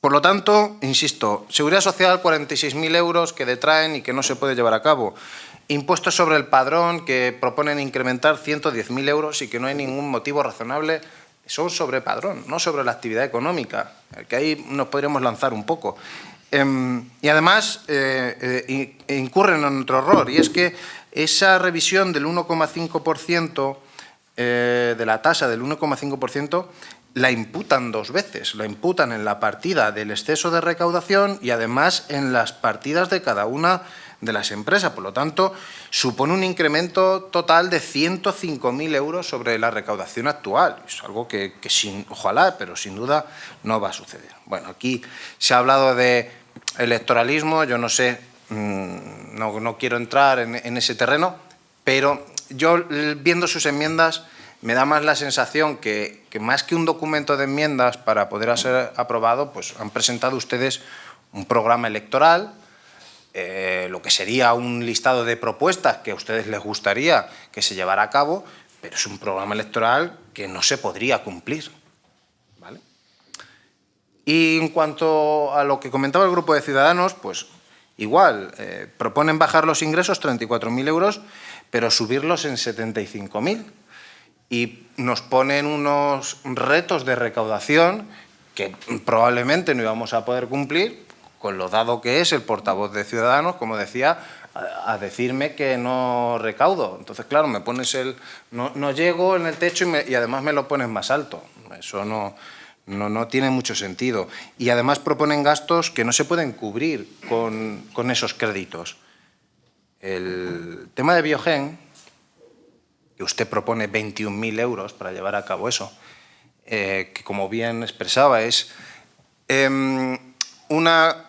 Por lo tanto, insisto, seguridad social, 46.000 euros que detraen y que no se puede llevar a cabo. Impuestos sobre el padrón que proponen incrementar 110.000 euros y que no hay ningún motivo razonable. Son sobre padrón, no sobre la actividad económica, que ahí nos podríamos lanzar un poco. Y además incurren en otro error, y es que esa revisión del 1,5%, de la tasa del 1,5%, la imputan dos veces. La imputan en la partida del exceso de recaudación y además en las partidas de cada una de las empresas. Por lo tanto, supone un incremento total de 105.000 euros sobre la recaudación actual. Es algo que ojalá, pero sin duda no va a suceder. Bueno, aquí se ha hablado de electoralismo, yo no sé, no quiero entrar en ese terreno, pero yo, viendo sus enmiendas, me da más la sensación que más que un documento de enmiendas para poder ser aprobado, pues han presentado ustedes un programa electoral, lo que sería un listado de propuestas que a ustedes les gustaría que se llevara a cabo, pero es un programa electoral que no se podría cumplir, ¿vale? Y en cuanto a lo que comentaba el Grupo de Ciudadanos, pues igual, proponen bajar los ingresos 34.000 euros, pero subirlos en 75.000. Y nos ponen unos retos de recaudación que probablemente no íbamos a poder cumplir, con lo dado que es el portavoz de Ciudadanos, como decía, a decirme que no recaudo. Entonces, claro, me pones no llego en el techo y además me lo pones más alto. Eso no tiene mucho sentido. Y además proponen gastos que no se pueden cubrir con esos créditos. El tema de Biogen, que usted propone 21.000 euros para llevar a cabo eso, que como bien expresaba es una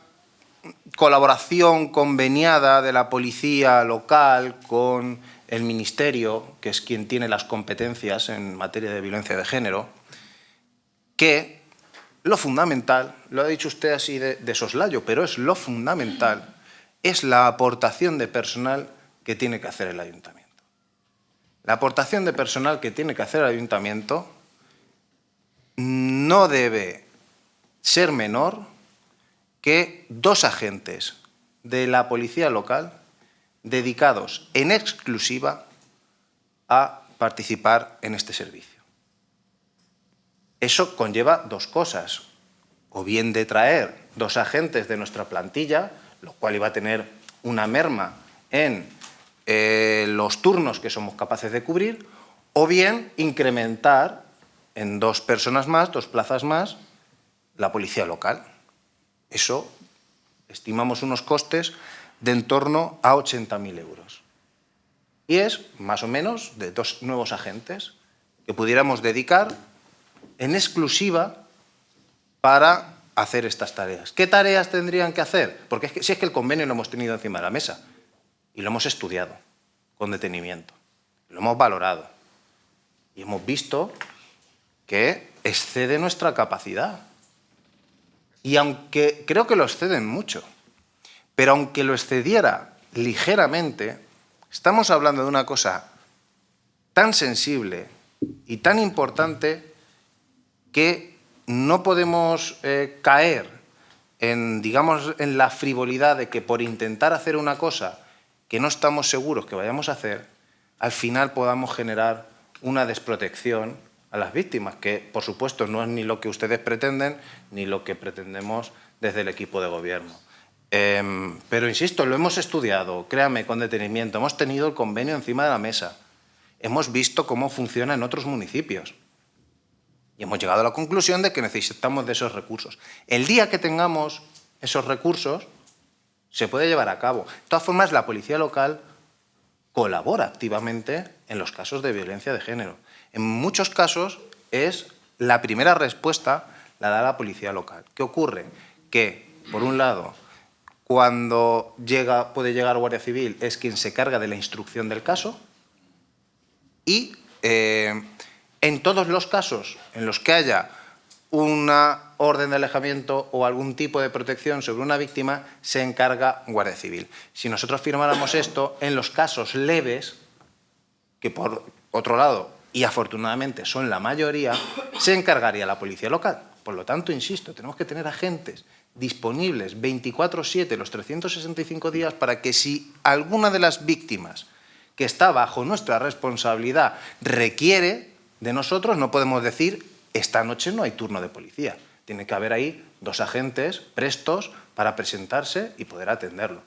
colaboración conveniada de la policía local con el Ministerio, que es quien tiene las competencias en materia de violencia de género, que lo fundamental, lo ha dicho usted así de soslayo, pero es lo fundamental, es la aportación de personal que tiene que hacer el ayuntamiento. La aportación de personal que tiene que hacer el ayuntamiento no debe ser menor que 2 agentes de la policía local dedicados en exclusiva a participar en este servicio. Eso conlleva 2 cosas, o bien de traer 2 agentes de nuestra plantilla, lo cual iba a tener una merma en los turnos que somos capaces de cubrir, o bien incrementar en 2 personas más, 2 plazas más, la policía local. Eso estimamos unos costes de en torno a 80.000 euros. Y es más o menos de 2 nuevos agentes que pudiéramos dedicar en exclusiva para hacer estas tareas. ¿Qué tareas tendrían que hacer? Porque si es que el convenio lo hemos tenido encima de la mesa y lo hemos estudiado con detenimiento, lo hemos valorado y hemos visto que excede nuestra capacidad. Y aunque creo que lo exceden mucho, pero aunque lo excediera ligeramente, estamos hablando de una cosa tan sensible y tan importante que no podemos caer en, digamos, en la frivolidad de que por intentar hacer una cosa que no estamos seguros que vayamos a hacer, al final podamos generar una desprotección a las víctimas, que por supuesto no es ni lo que ustedes pretenden ni lo que pretendemos desde el equipo de gobierno. Pero insisto, lo hemos estudiado, créame, con detenimiento, hemos tenido el convenio encima de la mesa, hemos visto cómo funciona en otros municipios y hemos llegado a la conclusión de que necesitamos de esos recursos. El día que tengamos esos recursos, se puede llevar a cabo. De todas formas, la policía local colabora activamente en los casos de violencia de género. En muchos casos es la primera respuesta la da la policía local. ¿Qué ocurre? Que, por un lado, cuando puede llegar Guardia Civil es quien se carga de la instrucción del caso y en todos los casos en los que haya una orden de alejamiento o algún tipo de protección sobre una víctima, se encarga Guardia Civil. Si nosotros firmáramos esto, en los casos leves, que por otro lado, y afortunadamente son la mayoría, se encargaría la policía local. Por lo tanto, insisto, tenemos que tener agentes disponibles 24/7, los 365 días, para que si alguna de las víctimas que está bajo nuestra responsabilidad requiere de nosotros, no podemos decir esta noche no hay turno de policía. Tiene que haber ahí 2 agentes prestos para presentarse y poder atenderlo.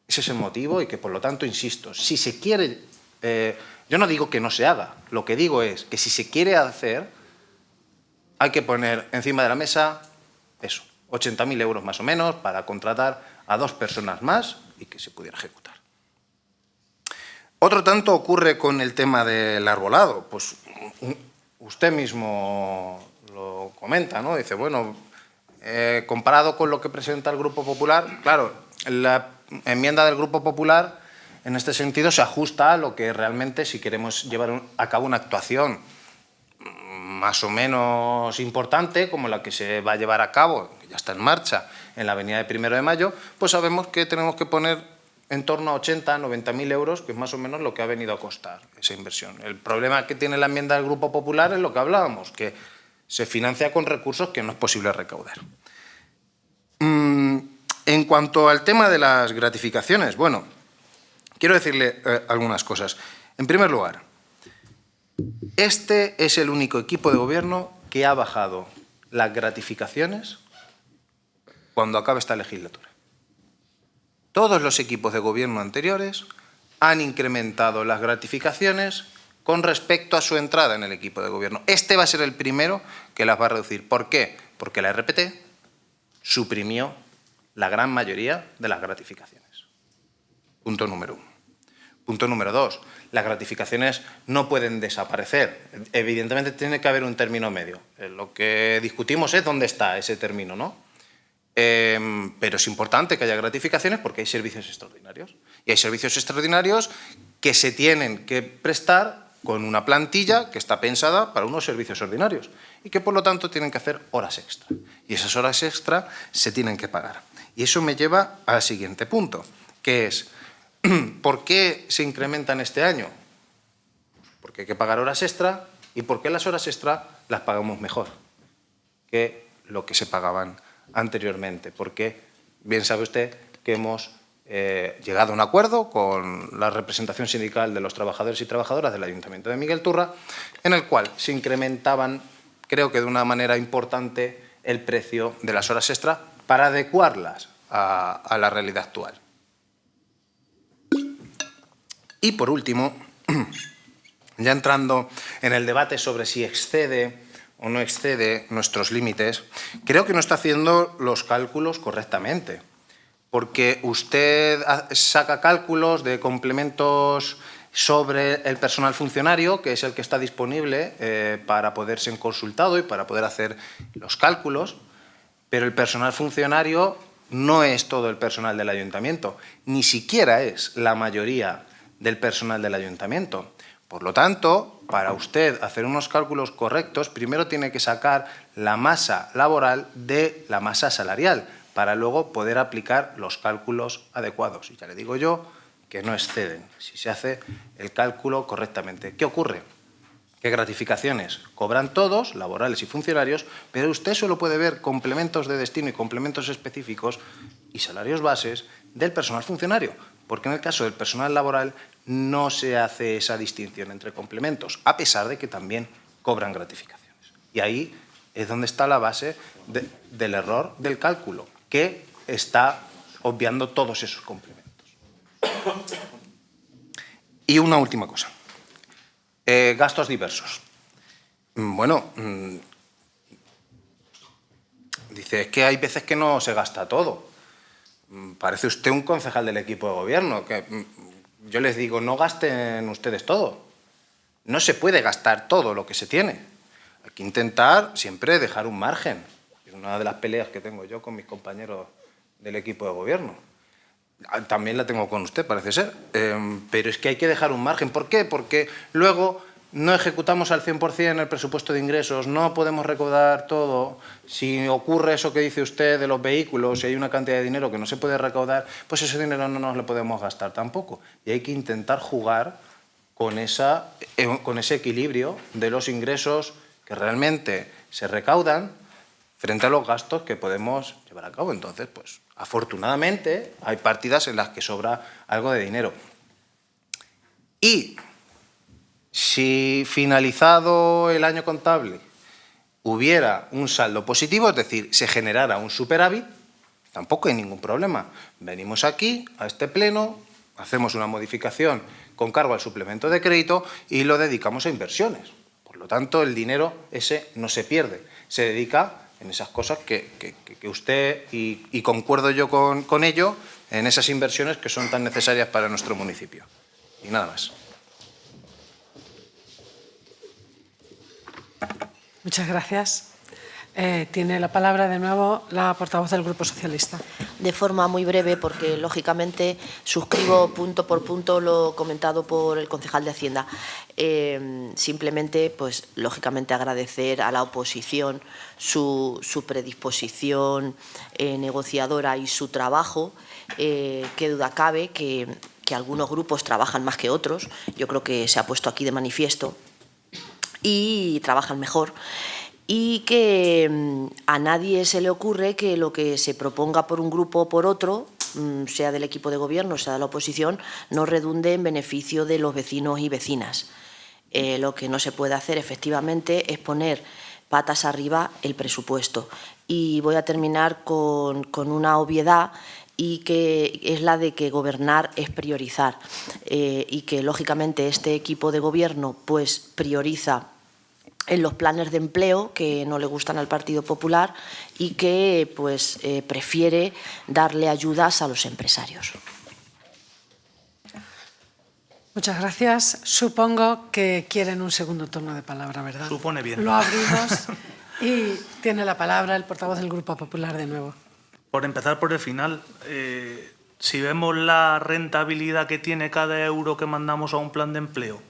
Ese es el motivo y que, por lo tanto, insisto, si se quiere... yo no digo que no se haga, lo que digo es que si se quiere hacer, hay que poner encima de la mesa eso, 80.000 euros más o menos para contratar a 2 personas más y que se pudiera ejecutar. Otro tanto ocurre con el tema del arbolado. Pues usted mismo lo comenta, ¿no? Dice, bueno, comparado con lo que presenta el Grupo Popular, claro, la enmienda del Grupo Popular en este sentido se ajusta a lo que realmente, si queremos llevar a cabo una actuación más o menos importante, como la que se va a llevar a cabo, que ya está en marcha, en la avenida de 1 de Mayo, pues sabemos que tenemos que poner en torno a 80, 90.000 euros, que es más o menos lo que ha venido a costar esa inversión. El problema que tiene la enmienda del Grupo Popular es lo que hablábamos, que se financia con recursos que no es posible recaudar. En cuanto al tema de las gratificaciones, bueno, quiero decirle algunas cosas. En primer lugar, este es el único equipo de gobierno que ha bajado las gratificaciones cuando acabe esta legislatura. Todos los equipos de gobierno anteriores han incrementado las gratificaciones con respecto a su entrada en el equipo de gobierno. Este va a ser el primero que las va a reducir. ¿Por qué? Porque la RPT suprimió la gran mayoría de las gratificaciones. Punto número 1. Punto número 2. Las gratificaciones no pueden desaparecer. Evidentemente tiene que haber un término medio. Lo que discutimos es dónde está ese término, ¿no? Pero es importante que haya gratificaciones porque hay servicios extraordinarios. Y hay servicios extraordinarios que se tienen que prestar con una plantilla que está pensada para unos servicios ordinarios y que, por lo tanto, tienen que hacer horas extra. Y esas horas extra se tienen que pagar. Y eso me lleva al siguiente punto, que es, ¿por qué se incrementan este año? Porque hay que pagar horas extra. ¿Y por qué las horas extra las pagamos mejor que lo que se pagaban anteriormente? Porque bien sabe usted que hemos llegado a un acuerdo con la representación sindical de los trabajadores y trabajadoras del Ayuntamiento de Miguel Turra, en el cual se incrementaban, creo que de una manera importante, el precio de las horas extra para adecuarlas a la realidad actual. Y por último, ya entrando en el debate sobre si excede o no excede nuestros límites, creo que no está haciendo los cálculos correctamente, porque usted saca cálculos de complementos sobre el personal funcionario, que es el que está disponible para poder ser consultado y para poder hacer los cálculos, pero el personal funcionario no es todo el personal del ayuntamiento, ni siquiera es la mayoría del personal del ayuntamiento. Por lo tanto, para usted hacer unos cálculos correctos, primero tiene que sacar la masa laboral de la masa salarial, para luego poder aplicar los cálculos adecuados. Y ya le digo yo que no exceden si se hace el cálculo correctamente. ¿Qué ocurre? Que gratificaciones cobran todos, laborales y funcionarios, pero usted solo puede ver complementos de destino y complementos específicos y salarios bases del personal funcionario, porque en el caso del personal laboral no se hace esa distinción entre complementos, a pesar de que también cobran gratificaciones. Y ahí es donde está la base del error del cálculo, que está obviando todos esos complementos. Y una última cosa. Gastos diversos. Bueno, dice, es que hay veces que no se gasta todo. Parece usted un concejal del equipo de gobierno. Que yo les digo, no gasten ustedes todo. No se puede gastar todo lo que se tiene. Hay que intentar siempre dejar un margen. Es una de las peleas que tengo yo con mis compañeros del equipo de gobierno. También la tengo con usted, parece ser. Pero es que hay que dejar un margen. ¿Por qué? Porque luego no ejecutamos al 100% el presupuesto de ingresos, no podemos recaudar todo. Si ocurre eso que dice usted de los vehículos, si hay una cantidad de dinero que no se puede recaudar, pues ese dinero no nos lo podemos gastar tampoco. Y hay que intentar jugar con ese equilibrio de los ingresos que realmente se recaudan frente a los gastos que podemos llevar a cabo. Entonces, pues, afortunadamente, hay partidas en las que sobra algo de dinero. Y si finalizado el año contable hubiera un saldo positivo, es decir, se generara un superávit, tampoco hay ningún problema. Venimos aquí, a este pleno, hacemos una modificación con cargo al suplemento de crédito y lo dedicamos a inversiones. Por lo tanto, el dinero ese no se pierde, se dedica en esas cosas que usted, y concuerdo yo con ello, en esas inversiones que son tan necesarias para nuestro municipio. Y nada más. Muchas gracias. Tiene la palabra de nuevo la portavoz del Grupo Socialista. De forma muy breve, porque lógicamente suscribo punto por punto lo comentado por el concejal de Hacienda. Simplemente, pues lógicamente agradecer a la oposición su predisposición negociadora y su trabajo. Qué duda cabe que algunos grupos trabajan más que otros. Yo creo que se ha puesto aquí de manifiesto y trabajan mejor. Y que a nadie se le ocurre que lo que se proponga por un grupo o por otro, sea del equipo de gobierno, sea de la oposición, no redunde en beneficio de los vecinos y vecinas. Lo que no se puede hacer, efectivamente, es poner patas arriba el presupuesto. Y voy a terminar con una obviedad, y que es la de que gobernar es priorizar, y que lógicamente este equipo de gobierno pues prioriza en los planes de empleo que no le gustan al Partido Popular y que pues prefiere darle ayudas a los empresarios. Muchas gracias. Supongo que quieren un segundo turno de palabra, ¿verdad? Supone bien. Lo abrimos y tiene la palabra el portavoz del Grupo Popular de nuevo. Por empezar por el final, si vemos la rentabilidad que tiene cada euro que mandamos a un plan de empleo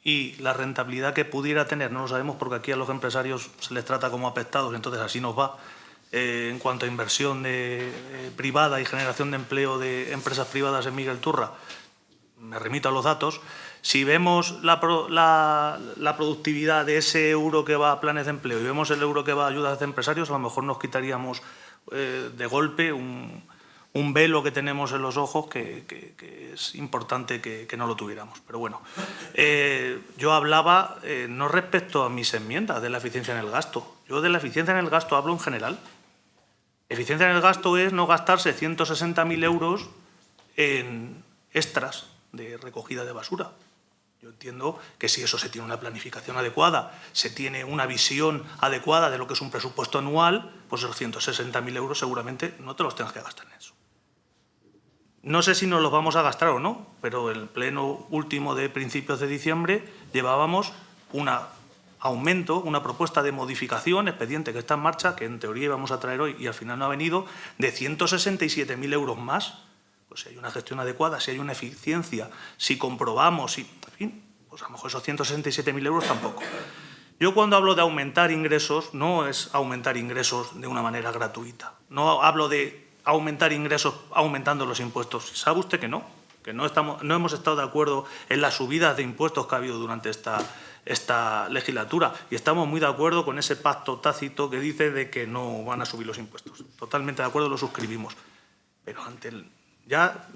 y la rentabilidad que pudiera tener, no lo sabemos porque aquí a los empresarios se les trata como apestados, entonces así nos va, en cuanto a inversión privada y generación de empleo de empresas privadas en Miguel Turra, me remito a los datos. Si vemos la productividad de ese euro que va a planes de empleo y vemos el euro que va a ayudas de empresarios, a lo mejor nos quitaríamos de golpe un velo que tenemos en los ojos que es importante que no lo tuviéramos. Pero bueno, yo hablaba no respecto a mis enmiendas de la eficiencia en el gasto. Yo de la eficiencia en el gasto hablo en general. Eficiencia en el gasto es no gastarse 160.000 euros en extras de recogida de basura. Yo entiendo que si eso se tiene una planificación adecuada, se tiene una visión adecuada de lo que es un presupuesto anual, pues esos 160.000 euros seguramente no te los tengas que gastar en eso. No sé si nos los vamos a gastar o no, pero el pleno último de principios de diciembre llevábamos un aumento, una propuesta de modificación, expediente que está en marcha, que en teoría íbamos a traer hoy y al final no ha venido, de 167.000 euros más. Pues si hay una gestión adecuada, si hay una eficiencia, si comprobamos, en fin, pues a lo mejor esos 167.000 euros tampoco. Yo cuando hablo de aumentar ingresos, no es aumentar ingresos de una manera gratuita. No hablo de aumentar ingresos aumentando los impuestos. ¿Sabe usted que no? Que no hemos estado de acuerdo en las subidas de impuestos que ha habido durante esta legislatura y estamos muy de acuerdo con ese pacto tácito que dice de que no van a subir los impuestos. Totalmente de acuerdo, lo suscribimos. Pero ya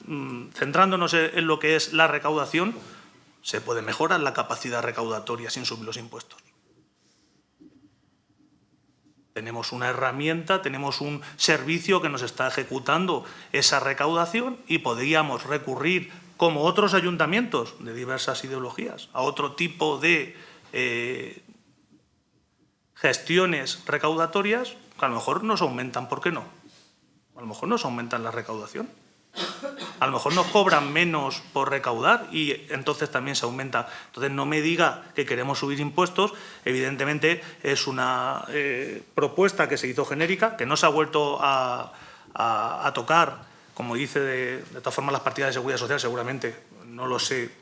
centrándonos en lo que es la recaudación, se puede mejorar la capacidad recaudatoria sin subir los impuestos. Tenemos una herramienta, tenemos un servicio que nos está ejecutando esa recaudación y podríamos recurrir, como otros ayuntamientos de diversas ideologías, a otro tipo de gestiones recaudatorias que a lo mejor nos aumentan. ¿Por qué no? A lo mejor nos aumentan la recaudación. A lo mejor nos cobran menos por recaudar y entonces también se aumenta. Entonces no me diga que queremos subir impuestos. Evidentemente es una propuesta que se hizo genérica, que no se ha vuelto a tocar, como dice de todas formas las partidas de seguridad social, seguramente, no lo sé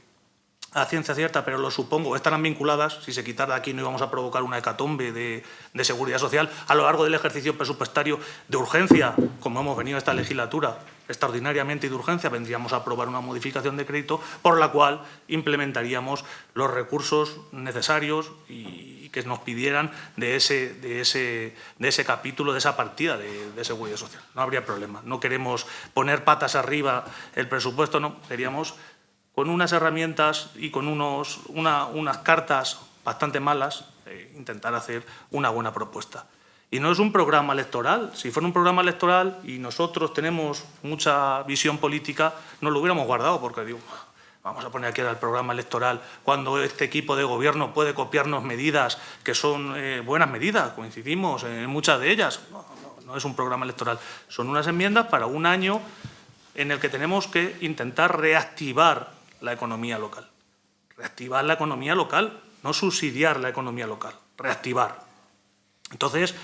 a ciencia cierta, pero lo supongo, estarán vinculadas. Si se quitara de aquí no íbamos a provocar una hecatombe de seguridad social a lo largo del ejercicio presupuestario de urgencia, como hemos venido a esta legislatura, extraordinariamente y de urgencia, vendríamos a aprobar una modificación de crédito por la cual implementaríamos los recursos necesarios y que nos pidieran de ese capítulo, de esa partida de seguridad social. No habría problema. No queremos poner patas arriba el presupuesto, no. Queríamos, con unas herramientas y con unas cartas bastante malas, intentar hacer una buena propuesta. Y no es un programa electoral. Si fuera un programa electoral y nosotros tenemos mucha visión política, no lo hubiéramos guardado, porque digo, vamos a poner aquí el programa electoral cuando este equipo de gobierno puede copiarnos medidas que son buenas medidas, coincidimos en muchas de ellas. No es un programa electoral, son unas enmiendas para un año en el que tenemos que intentar reactivar la economía local. Reactivar la economía local, no subsidiar la economía local, reactivar. Entonces,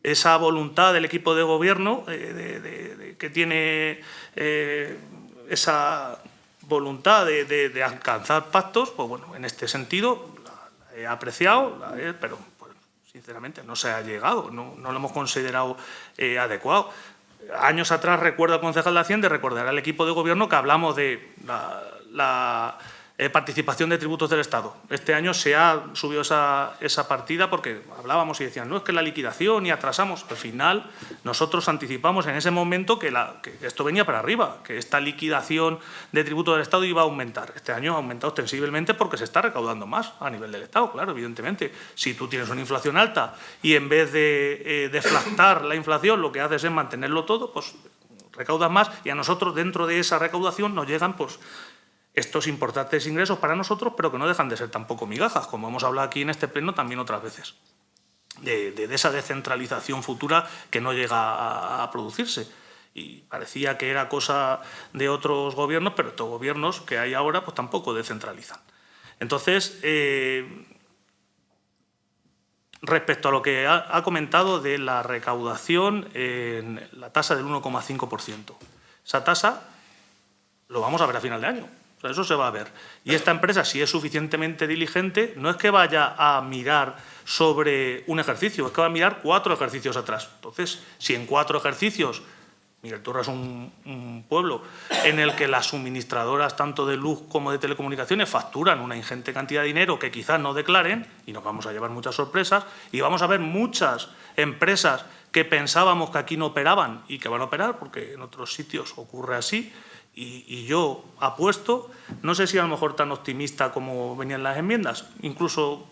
esa voluntad del equipo de gobierno que tiene esa voluntad de alcanzar pactos, pues bueno, en este sentido la he apreciado, pero pues, sinceramente no se ha llegado, no lo hemos considerado adecuado. Años atrás, recuerdo al concejal de Hacienda, recordará al equipo de gobierno que hablamos de participación de tributos del Estado. Este año se ha subido esa partida porque hablábamos y decían, no, es que la liquidación y atrasamos. Al final, nosotros anticipamos en ese momento que esto venía para arriba, que esta liquidación de tributos del Estado iba a aumentar. Este año ha aumentado ostensiblemente porque se está recaudando más a nivel del Estado, claro, evidentemente. Si tú tienes una inflación alta y en vez de deflactar la inflación lo que haces es mantenerlo todo, pues recaudas más y a nosotros dentro de esa recaudación nos llegan pues estos importantes ingresos para nosotros, pero que no dejan de ser tampoco migajas, como hemos hablado aquí en este pleno también otras veces, de esa descentralización futura que no llega a producirse. Y parecía que era cosa de otros gobiernos, pero estos gobiernos que hay ahora pues tampoco descentralizan. Entonces, respecto a lo que ha comentado de la recaudación en la tasa del 1,5%, esa tasa lo vamos a ver a final de año. O sea, eso se va a ver. Y esta empresa, si es suficientemente diligente, no es que vaya a mirar sobre un ejercicio, es que va a mirar 4 ejercicios atrás. Entonces, si en 4 ejercicios, Miguel Turra es un pueblo en el que las suministradoras tanto de luz como de telecomunicaciones facturan una ingente cantidad de dinero que quizás no declaren, y nos vamos a llevar muchas sorpresas, y vamos a ver muchas empresas que pensábamos que aquí no operaban y que van a operar, porque en otros sitios ocurre así. Y yo apuesto, no sé si a lo mejor tan optimista como venían las enmiendas, incluso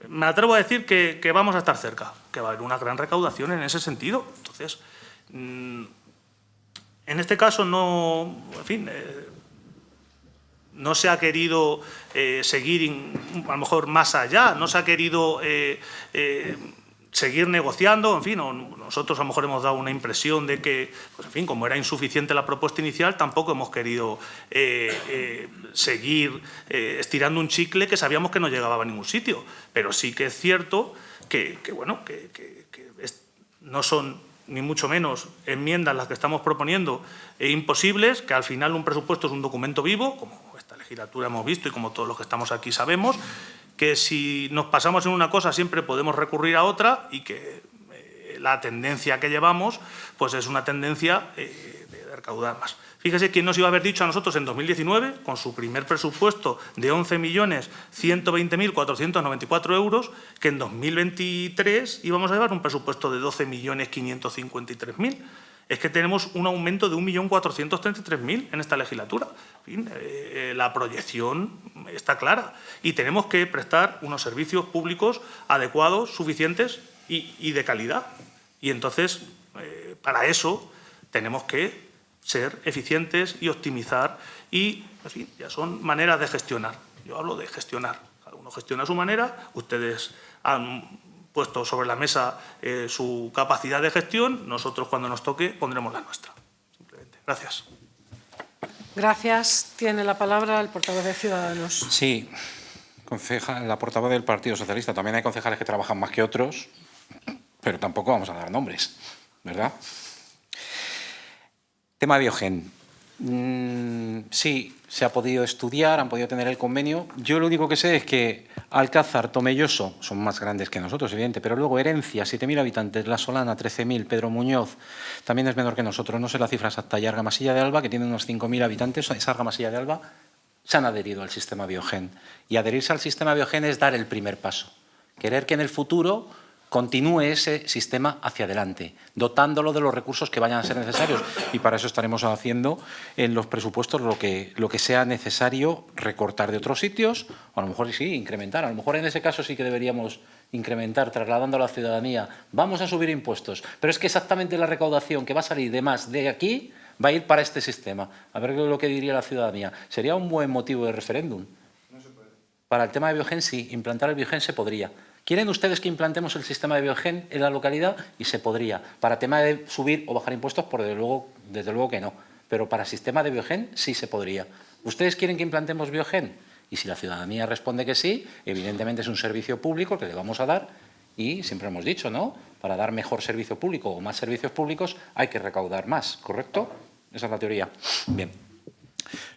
me atrevo a decir que vamos a estar cerca, que va a haber una gran recaudación en ese sentido. Entonces, en este caso no, en fin, no se ha querido seguir a lo mejor más allá, no se ha querido seguir negociando, en fin, nosotros a lo mejor hemos dado una impresión de que, pues en fin, como era insuficiente la propuesta inicial, tampoco hemos querido seguir estirando un chicle que sabíamos que no llegaba a ningún sitio. Pero sí que es cierto que no son ni mucho menos enmiendas las que estamos proponiendo imposibles, que al final un presupuesto es un documento vivo, como esta legislatura hemos visto y como todos los que estamos aquí sabemos, que si nos pasamos en una cosa siempre podemos recurrir a otra y que la tendencia que llevamos pues es una tendencia de recaudar más. Fíjese quién nos iba a haber dicho a nosotros en 2019, con su primer presupuesto de 11.120.494 euros, que en 2023 íbamos a llevar un presupuesto de 12.553.000. Es que tenemos un aumento de 1.433.000 en esta legislatura. En fin, la proyección está clara y tenemos que prestar unos servicios públicos adecuados, suficientes y de calidad. Y entonces, para eso, tenemos que ser eficientes y optimizar y, en fin, ya son maneras de gestionar. Yo hablo de gestionar. Cada uno gestiona a su manera. Ustedes han puesto sobre la mesa su capacidad de gestión. Nosotros, cuando nos toque, pondremos la nuestra. Simplemente. Gracias. Gracias. Tiene la palabra el portavoz de Ciudadanos. Sí, la portavoz del Partido Socialista. También hay concejales que trabajan más que otros, pero tampoco vamos a dar nombres, ¿verdad? Tema Biogen. Sí, se ha podido estudiar, han podido tener el convenio. Yo lo único que sé es que Alcázar, Tomelloso, son más grandes que nosotros, evidente, pero luego Herencia, 7.000 habitantes, La Solana, 13.000, Pedro Muñoz, también es menor que nosotros, no sé la cifra exacta, y Argamasilla de Alba, que tiene unos 5.000 habitantes, esa Argamasilla de Alba, se han adherido al sistema Biogen. Y adherirse al sistema Biogen es dar el primer paso. Querer que en el futuro continúe ese sistema hacia adelante, dotándolo de los recursos que vayan a ser necesarios. Y para eso estaremos haciendo en los presupuestos lo que sea necesario recortar de otros sitios, o a lo mejor sí, incrementar. A lo mejor en ese caso sí que deberíamos incrementar, trasladando a la ciudadanía. Vamos a subir impuestos, pero es que exactamente la recaudación que va a salir de más de aquí va a ir para este sistema. A ver lo que diría la ciudadanía. Sería un buen motivo de referéndum. No se puede. Para el tema de Biogen, sí, implantar el Biogen se podría. ¿Quieren ustedes que implantemos el sistema de Biogen en la localidad? Y se podría. Para tema de subir o bajar impuestos, desde luego que no. Pero para sistema de Biogen sí se podría. ¿Ustedes quieren que implantemos Biogen? Y si la ciudadanía responde que sí, evidentemente es un servicio público que le vamos a dar y siempre hemos dicho, ¿no? Para dar mejor servicio público o más servicios públicos hay que recaudar más, ¿correcto? Esa es la teoría. Bien.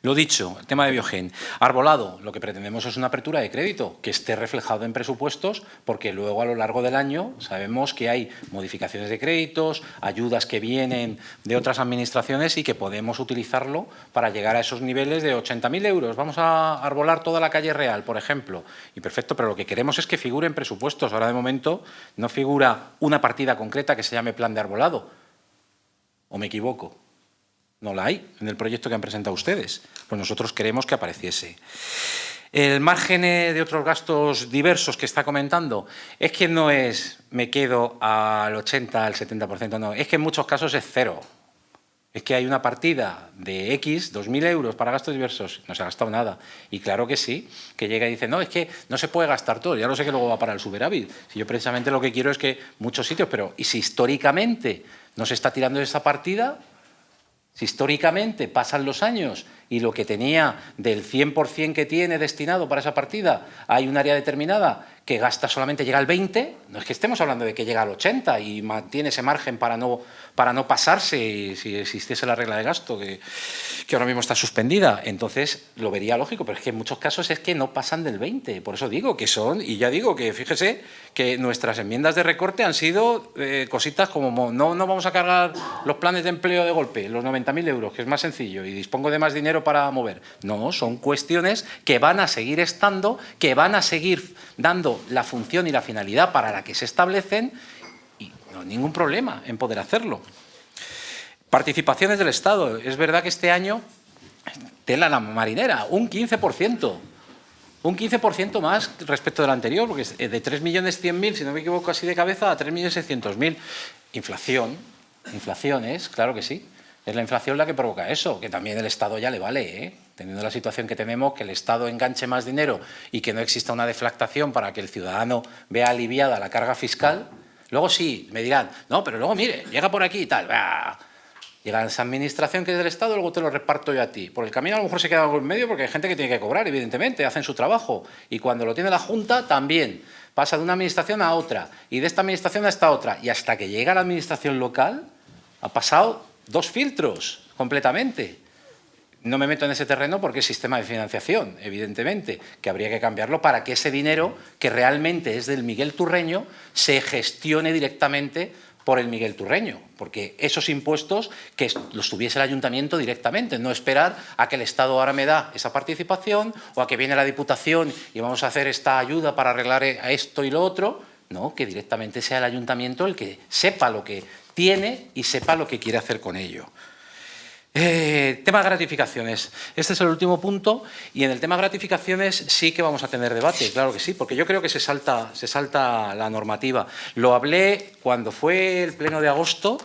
Lo dicho, el tema de Biogen. Arbolado, lo que pretendemos es una apertura de crédito que esté reflejado en presupuestos, porque luego a lo largo del año sabemos que hay modificaciones de créditos, ayudas que vienen de otras administraciones y que podemos utilizarlo para llegar a esos niveles de 80.000 euros. Vamos a arbolar toda la calle Real, por ejemplo. Y perfecto, pero lo que queremos es que figure en presupuestos. Ahora, de momento, no figura una partida concreta que se llame plan de arbolado. ¿O me equivoco? No la hay en el proyecto que han presentado ustedes. Pues nosotros queremos que apareciese. El margen de otros gastos diversos que está comentando es que no es me quedo al 80, al 70%, no. Es que en muchos casos es cero. Es que hay una partida de X, 2.000 euros para gastos diversos, no se ha gastado nada. Y claro que sí, que llega y dice, no, es que no se puede gastar todo, ya lo sé que luego va para el superávit. Si yo precisamente lo que quiero es que muchos sitios, pero ¿y si históricamente no se está tirando de esa partida? Si históricamente pasan los años y lo que tenía del 100% que tiene destinado para esa partida, hay un área determinada que gasta solamente llega al 20%, no es que estemos hablando de que llega al 80% y mantiene ese margen para no pasarse si existiese la regla de gasto que ahora mismo está suspendida. Entonces lo vería lógico, pero es que en muchos casos es que no pasan del 20%. Por eso digo que son, y ya digo que fíjese que nuestras enmiendas de recorte han sido cositas como no vamos a cargar los planes de empleo de golpe, los 90.000 euros, que es más sencillo y dispongo de más dinero para mover. No, son cuestiones que van a seguir estando, que van a seguir dando la función y la finalidad para la que se establecen y no hay ningún problema en poder hacerlo. Participaciones del Estado. Es verdad que este año, tela la marinera, un 15%. Un 15% más respecto del anterior, porque es de 3.100.000, si no me equivoco así de cabeza, a 3.600.000. Inflación. Inflaciones, claro que sí. Es la inflación la que provoca eso, que también el Estado ya le vale, ¿eh? Teniendo la situación que tenemos, que el Estado enganche más dinero y que no exista una deflactación para que el ciudadano vea aliviada la carga fiscal. Luego sí, me dirán, no, pero luego mire, llega por aquí y tal. ¡Bah! Llega esa administración que es del Estado, luego te lo reparto yo a ti. Por el camino a lo mejor se queda algo en medio porque hay gente que tiene que cobrar, evidentemente, hacen su trabajo. Y cuando lo tiene la Junta, también. Pasa de una administración a otra y de esta administración a esta otra. Y hasta que llega a la administración local, ha pasado 2 filtros completamente. No me meto en ese terreno porque es sistema de financiación, evidentemente, que habría que cambiarlo para que ese dinero, que realmente es del Miguel Turreño, se gestione directamente por el Miguel Turreño, porque esos impuestos que los tuviese el ayuntamiento directamente, no esperar a que el Estado ahora me da esa participación o a que viene la Diputación y vamos a hacer esta ayuda para arreglar esto y lo otro, no, que directamente sea el ayuntamiento el que sepa lo que tiene y sepa lo que quiere hacer con ello. Tema gratificaciones. Este es el último punto y en el tema gratificaciones sí que vamos a tener debate, claro que sí, porque yo creo que se salta la normativa. Lo hablé cuando fue el pleno de agosto,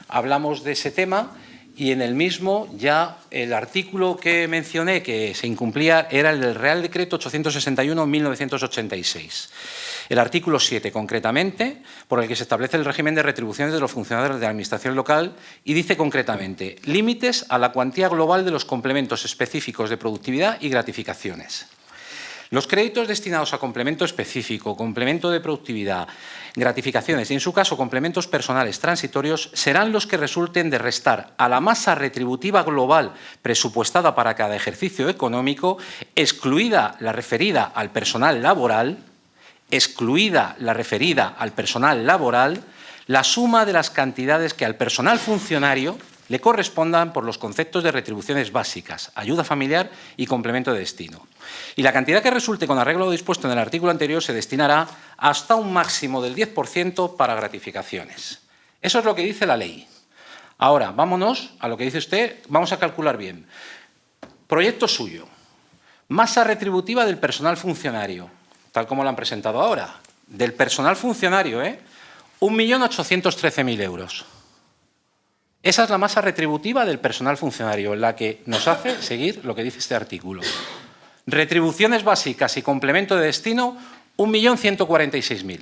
hablamos de ese tema y en el mismo ya el artículo que mencioné que se incumplía era el del Real Decreto 861/1986. El artículo 7, concretamente, por el que se establece el régimen de retribuciones de los funcionarios de la Administración local y dice concretamente límites a la cuantía global de los complementos específicos de productividad y gratificaciones. Los créditos destinados a complemento específico, complemento de productividad, gratificaciones y, en su caso, complementos personales transitorios, serán los que resulten de restar a la masa retributiva global presupuestada para cada ejercicio económico, excluida la referida al personal laboral, la suma de las cantidades que al personal funcionario le correspondan por los conceptos de retribuciones básicas, ayuda familiar y complemento de destino. Y la cantidad que resulte con arreglo a lo dispuesto en el artículo anterior se destinará hasta un máximo del 10% para gratificaciones. Eso es lo que dice la ley. Ahora, vámonos a lo que dice usted, vamos a calcular bien. Proyecto suyo, masa retributiva del personal funcionario, tal como lo han presentado ahora, del personal funcionario, 1.813.000 euros. Esa es la masa retributiva del personal funcionario, la que nos hace seguir lo que dice este artículo. Retribuciones básicas y complemento de destino, 1.146.000.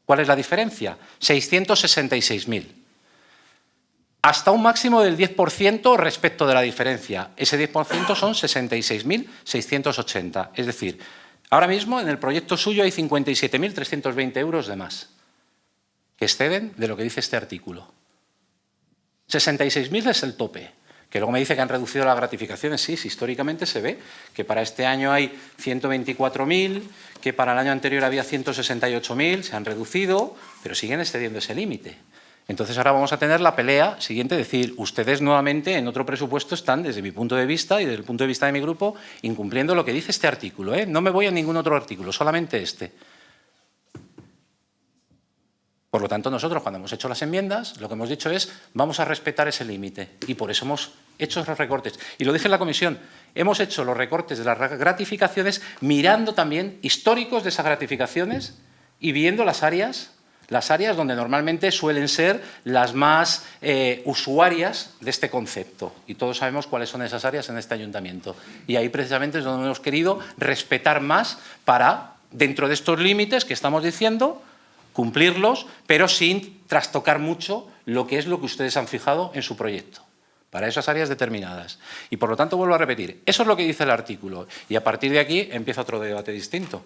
¿Cuál es la diferencia? 666.000. Hasta un máximo del 10% respecto de la diferencia. Ese 10% son 66.680. Es decir, ahora mismo en el proyecto suyo hay 57.320 euros de más, que exceden de lo que dice este artículo. 66.000 es el tope, Que luego me dice que han reducido las gratificaciones. Sí, históricamente se ve que para este año hay 124.000, que para el año anterior había 168.000, se han reducido, pero siguen excediendo ese límite. Entonces ahora vamos a tener la pelea siguiente, decir, ustedes nuevamente en otro presupuesto están, desde mi punto de vista y desde el punto de vista de mi grupo, incumpliendo lo que dice este artículo. No me voy a ningún otro artículo, solamente este. Por lo tanto, nosotros cuando hemos hecho las enmiendas, lo que hemos dicho es, vamos a respetar ese límite y por eso hemos hecho los recortes. Y lo dije en la comisión, hemos hecho los recortes de las gratificaciones mirando también históricos de esas gratificaciones y viendo las áreas donde normalmente suelen ser las más usuarias de este concepto. Y todos sabemos cuáles son esas áreas en este ayuntamiento. Y ahí precisamente es donde hemos querido respetar más para, dentro de estos límites que estamos diciendo, cumplirlos, pero sin trastocar mucho lo que es lo que ustedes han fijado en su proyecto, para esas áreas determinadas. Y por lo tanto, vuelvo a repetir, eso es lo que dice el artículo. Y a partir de aquí empieza otro debate distinto,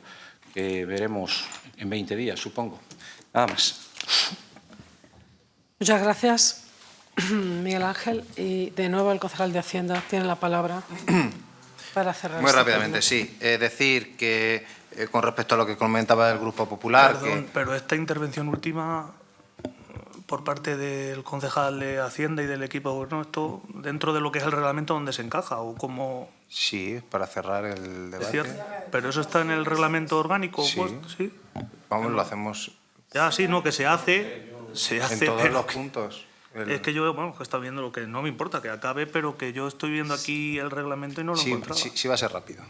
que veremos en 20 días, supongo. Nada más. Muchas gracias, Miguel Ángel. Y de nuevo el concejal de Hacienda tiene la palabra para cerrar. Muy rápidamente, sí. Decir que con respecto a lo que comentaba el Grupo Popular... Perdón, pero esta intervención última por parte del concejal de Hacienda y del equipo de gobierno, ¿esto dentro de lo que es el reglamento donde se encaja o cómo...? Sí, para cerrar el debate. ¿Pero eso está en el reglamento orgánico? Sí. Pues, ¿sí? Vamos, lo hacemos... Ya, sí, no, que se hace en todos pero los puntos. Es que yo, bueno, que está viendo lo que no me importa que acabe, pero que yo estoy viendo aquí el reglamento y no lo encontraba. Sí, va a ser rápido.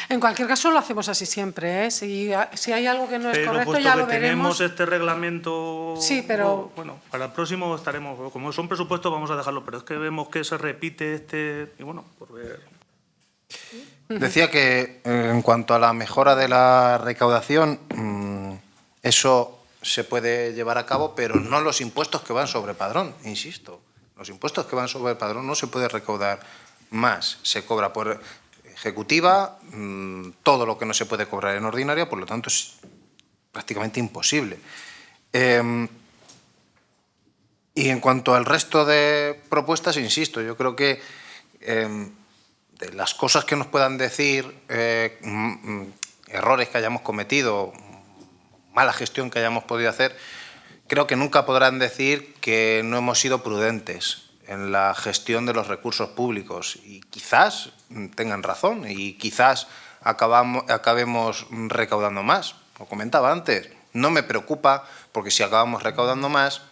En cualquier caso, lo hacemos así siempre, ¿eh? Si hay algo que no es correcto, puesto ya que lo veremos. tenemos este reglamento... Sí, pero... Bueno, para el próximo estaremos... Como son presupuestos, vamos a dejarlo, pero es que vemos que se repite este... Y bueno, por ver... Decía que en cuanto a la mejora de la recaudación, eso se puede llevar a cabo, pero no los impuestos que van sobre padrón, insisto. Los impuestos que van sobre padrón no se puede recaudar más. Se cobra por ejecutiva todo lo que no se puede cobrar en ordinaria, por lo tanto es prácticamente imposible. Y en cuanto al resto de propuestas, insisto, yo creo que de las cosas que nos puedan decir, errores que hayamos cometido, mala gestión que hayamos podido hacer, creo que nunca podrán decir que no hemos sido prudentes en la gestión de los recursos públicos y quizás tengan razón y quizás acabemos recaudando más. Lo comentaba antes, no me preocupa porque si acabamos recaudando más,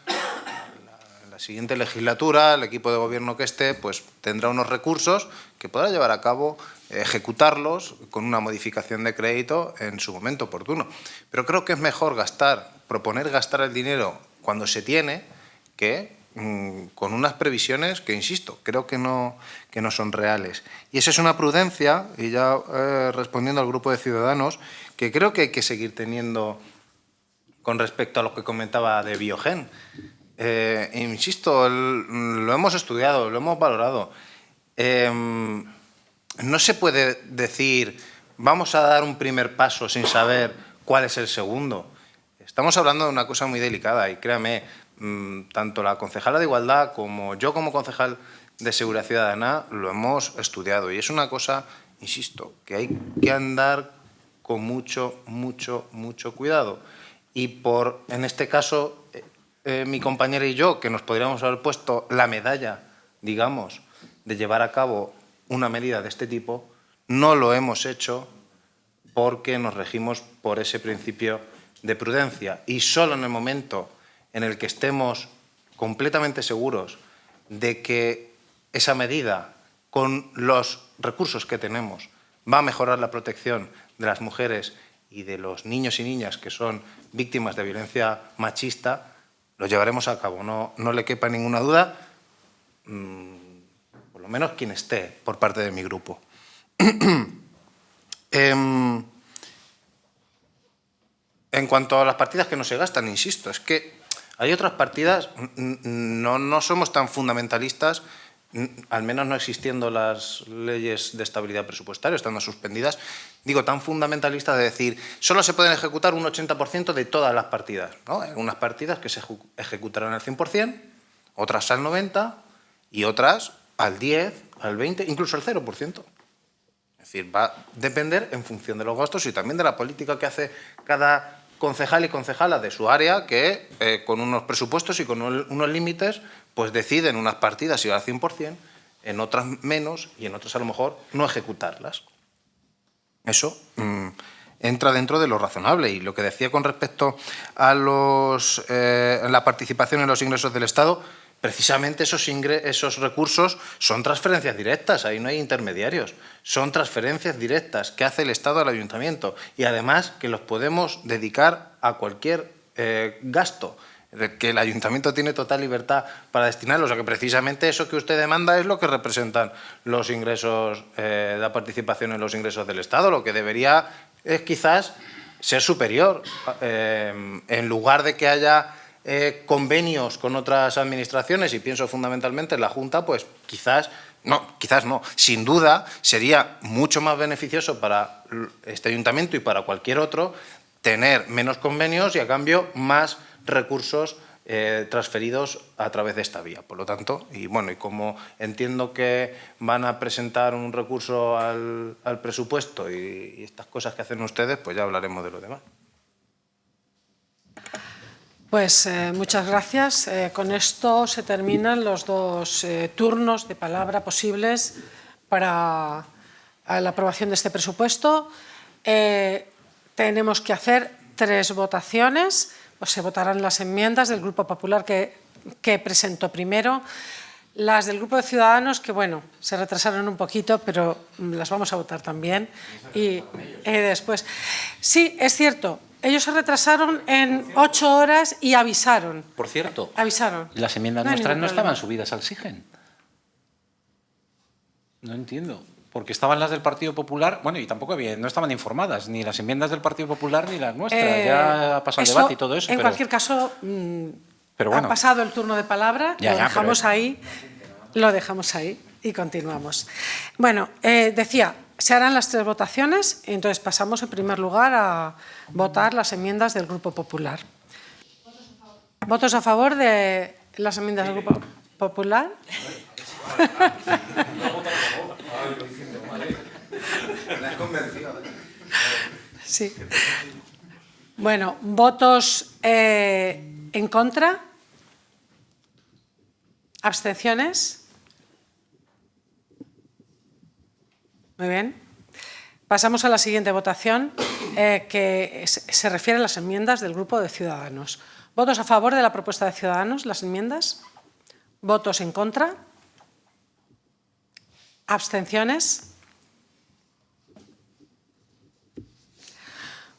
en la siguiente legislatura el equipo de gobierno que esté pues tendrá unos recursos que podrá llevar a cabo, ejecutarlos con una modificación de crédito en su momento oportuno. Pero creo que es mejor proponer gastar el dinero cuando se tiene que con unas previsiones que, insisto, creo que no son reales. Y esa es una prudencia, y ya respondiendo al grupo de ciudadanos, que creo que hay que seguir teniendo con respecto a lo que comentaba de Biogen. Insisto, lo hemos estudiado, lo hemos valorado. No se puede decir, vamos a dar un primer paso sin saber cuál es el segundo. Estamos hablando de una cosa muy delicada y créame, tanto la concejala de Igualdad como yo como concejal de Seguridad Ciudadana lo hemos estudiado y es una cosa, insisto, que hay que andar con mucho cuidado. Y en este caso, mi compañera y yo, que nos podríamos haber puesto la medalla, digamos, de llevar a cabo una medida de este tipo, no lo hemos hecho porque nos regimos por ese principio de prudencia y solo en el momento en el que estemos completamente seguros de que esa medida, con los recursos que tenemos, va a mejorar la protección de las mujeres y de los niños y niñas que son víctimas de violencia machista, lo llevaremos a cabo. No le quepa ninguna duda, por lo menos quien esté por parte de mi grupo. En cuanto a las partidas que no se gastan, insisto, es que hay otras partidas, no somos tan fundamentalistas, al menos no existiendo las leyes de estabilidad presupuestaria, estando suspendidas, digo, tan fundamentalistas de decir, solo se pueden ejecutar un 80% de todas las partidas, ¿no? Hay unas partidas que se ejecutarán al 100%, otras al 90% y otras al 10, al 20, incluso al 0%. Es decir, va a depender en función de los gastos y también de la política que hace cada concejal y concejala de su área, que con unos presupuestos y con unos límites, pues deciden unas partidas ir al 100%, en otras menos y en otras a lo mejor no ejecutarlas. Eso entra dentro de lo razonable. Y lo que decía con respecto a la participación en los ingresos del Estado, precisamente esos recursos son transferencias directas, ahí no hay intermediarios, son transferencias directas que hace el Estado al Ayuntamiento y además que los podemos dedicar a cualquier gasto, que el Ayuntamiento tiene total libertad para destinarlos. O sea que precisamente eso que usted demanda es lo que representan los ingresos, la participación en los ingresos del Estado. Lo que debería es quizás ser superior, en lugar de que haya convenios con otras administraciones, y pienso fundamentalmente en la Junta, pues quizás no, sin duda sería mucho más beneficioso para este Ayuntamiento y para cualquier otro tener menos convenios y a cambio más recursos transferidos a través de esta vía. Por lo tanto, y como entiendo que van a presentar un recurso al presupuesto y estas cosas que hacen ustedes, pues ya hablaremos de lo demás. Pues muchas gracias. Con esto se terminan los dos turnos de palabra posibles para la aprobación de este presupuesto. Tenemos que hacer 3 votaciones. Pues se votarán las enmiendas del Grupo Popular que presentó primero. Las del Grupo de Ciudadanos, que se retrasaron un poquito, pero las vamos a votar también. Y después. Sí, es cierto. Ellos se retrasaron en 8 horas y avisaron. Por cierto, avisaron. Las enmiendas nuestras no estaban subidas al SIGEN. No entiendo. Porque estaban las del Partido Popular, y tampoco no estaban informadas, ni las enmiendas del Partido Popular ni las nuestras. Ya ha pasado el debate y todo eso. En cualquier caso, ha pasado el turno de palabra, lo dejamos ahí y continuamos. Decía, se harán las 3 votaciones y entonces pasamos en primer lugar a votar las enmiendas del Grupo Popular. ¿Votos a favor de las enmiendas del Grupo Popular? Sí. ¿Votos en contra? ¿Abstenciones? Muy bien. Pasamos a la siguiente votación, que se refiere a las enmiendas del Grupo de Ciudadanos. ¿Votos a favor de la propuesta de Ciudadanos, las enmiendas? ¿Votos en contra? ¿Abstenciones?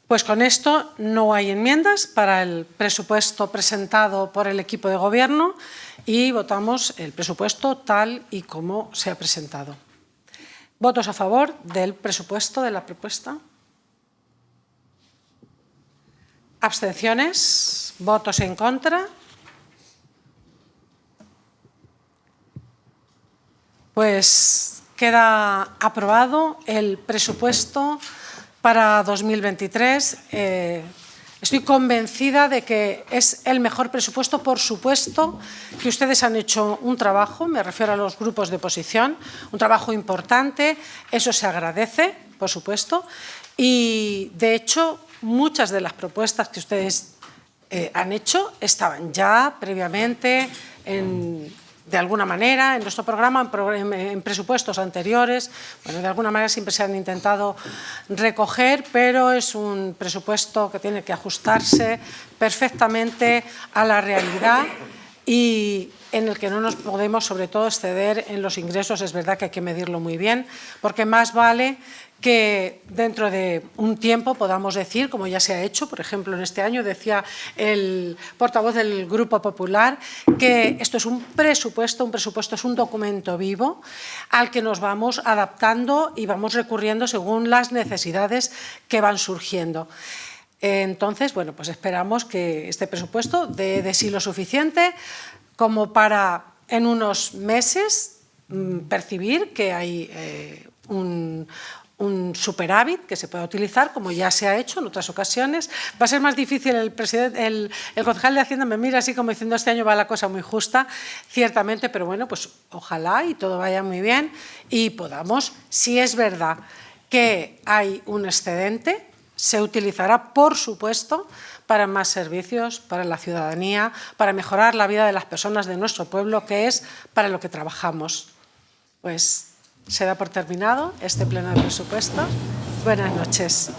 Pues con esto no hay enmiendas para el presupuesto presentado por el equipo de Gobierno y votamos el presupuesto tal y como se ha presentado. ¿Votos a favor del presupuesto de la propuesta? ¿Abstenciones? ¿Votos en contra? Pues queda aprobado el presupuesto para 2023. Estoy convencida de que es el mejor presupuesto, por supuesto, que ustedes han hecho un trabajo, me refiero a los grupos de oposición, un trabajo importante, eso se agradece, por supuesto, y de hecho muchas de las propuestas que ustedes han hecho estaban ya previamente de alguna manera en nuestro programa, en presupuestos anteriores. De alguna manera siempre se han intentado recoger, pero es un presupuesto que tiene que ajustarse perfectamente a la realidad y en el que no nos podemos, sobre todo, exceder en los ingresos. Es verdad que hay que medirlo muy bien, porque más vale que dentro de un tiempo podamos decir, como ya se ha hecho, por ejemplo, en este año, decía el portavoz del Grupo Popular, que esto es un presupuesto es un documento vivo al que nos vamos adaptando y vamos recurriendo según las necesidades que van surgiendo. Entonces, pues esperamos que este presupuesto dé de sí lo suficiente como para, en unos meses, percibir que hay un un superávit que se pueda utilizar, como ya se ha hecho en otras ocasiones. Va a ser más difícil, el concejal de Hacienda me mira así como diciendo este año va la cosa muy justa, ciertamente, pero bueno, pues ojalá y todo vaya muy bien y podamos, si es verdad que hay un excedente, se utilizará, por supuesto, para más servicios, para la ciudadanía, para mejorar la vida de las personas de nuestro pueblo, que es para lo que trabajamos. Pues se da por terminado este pleno de presupuestos. Buenas noches.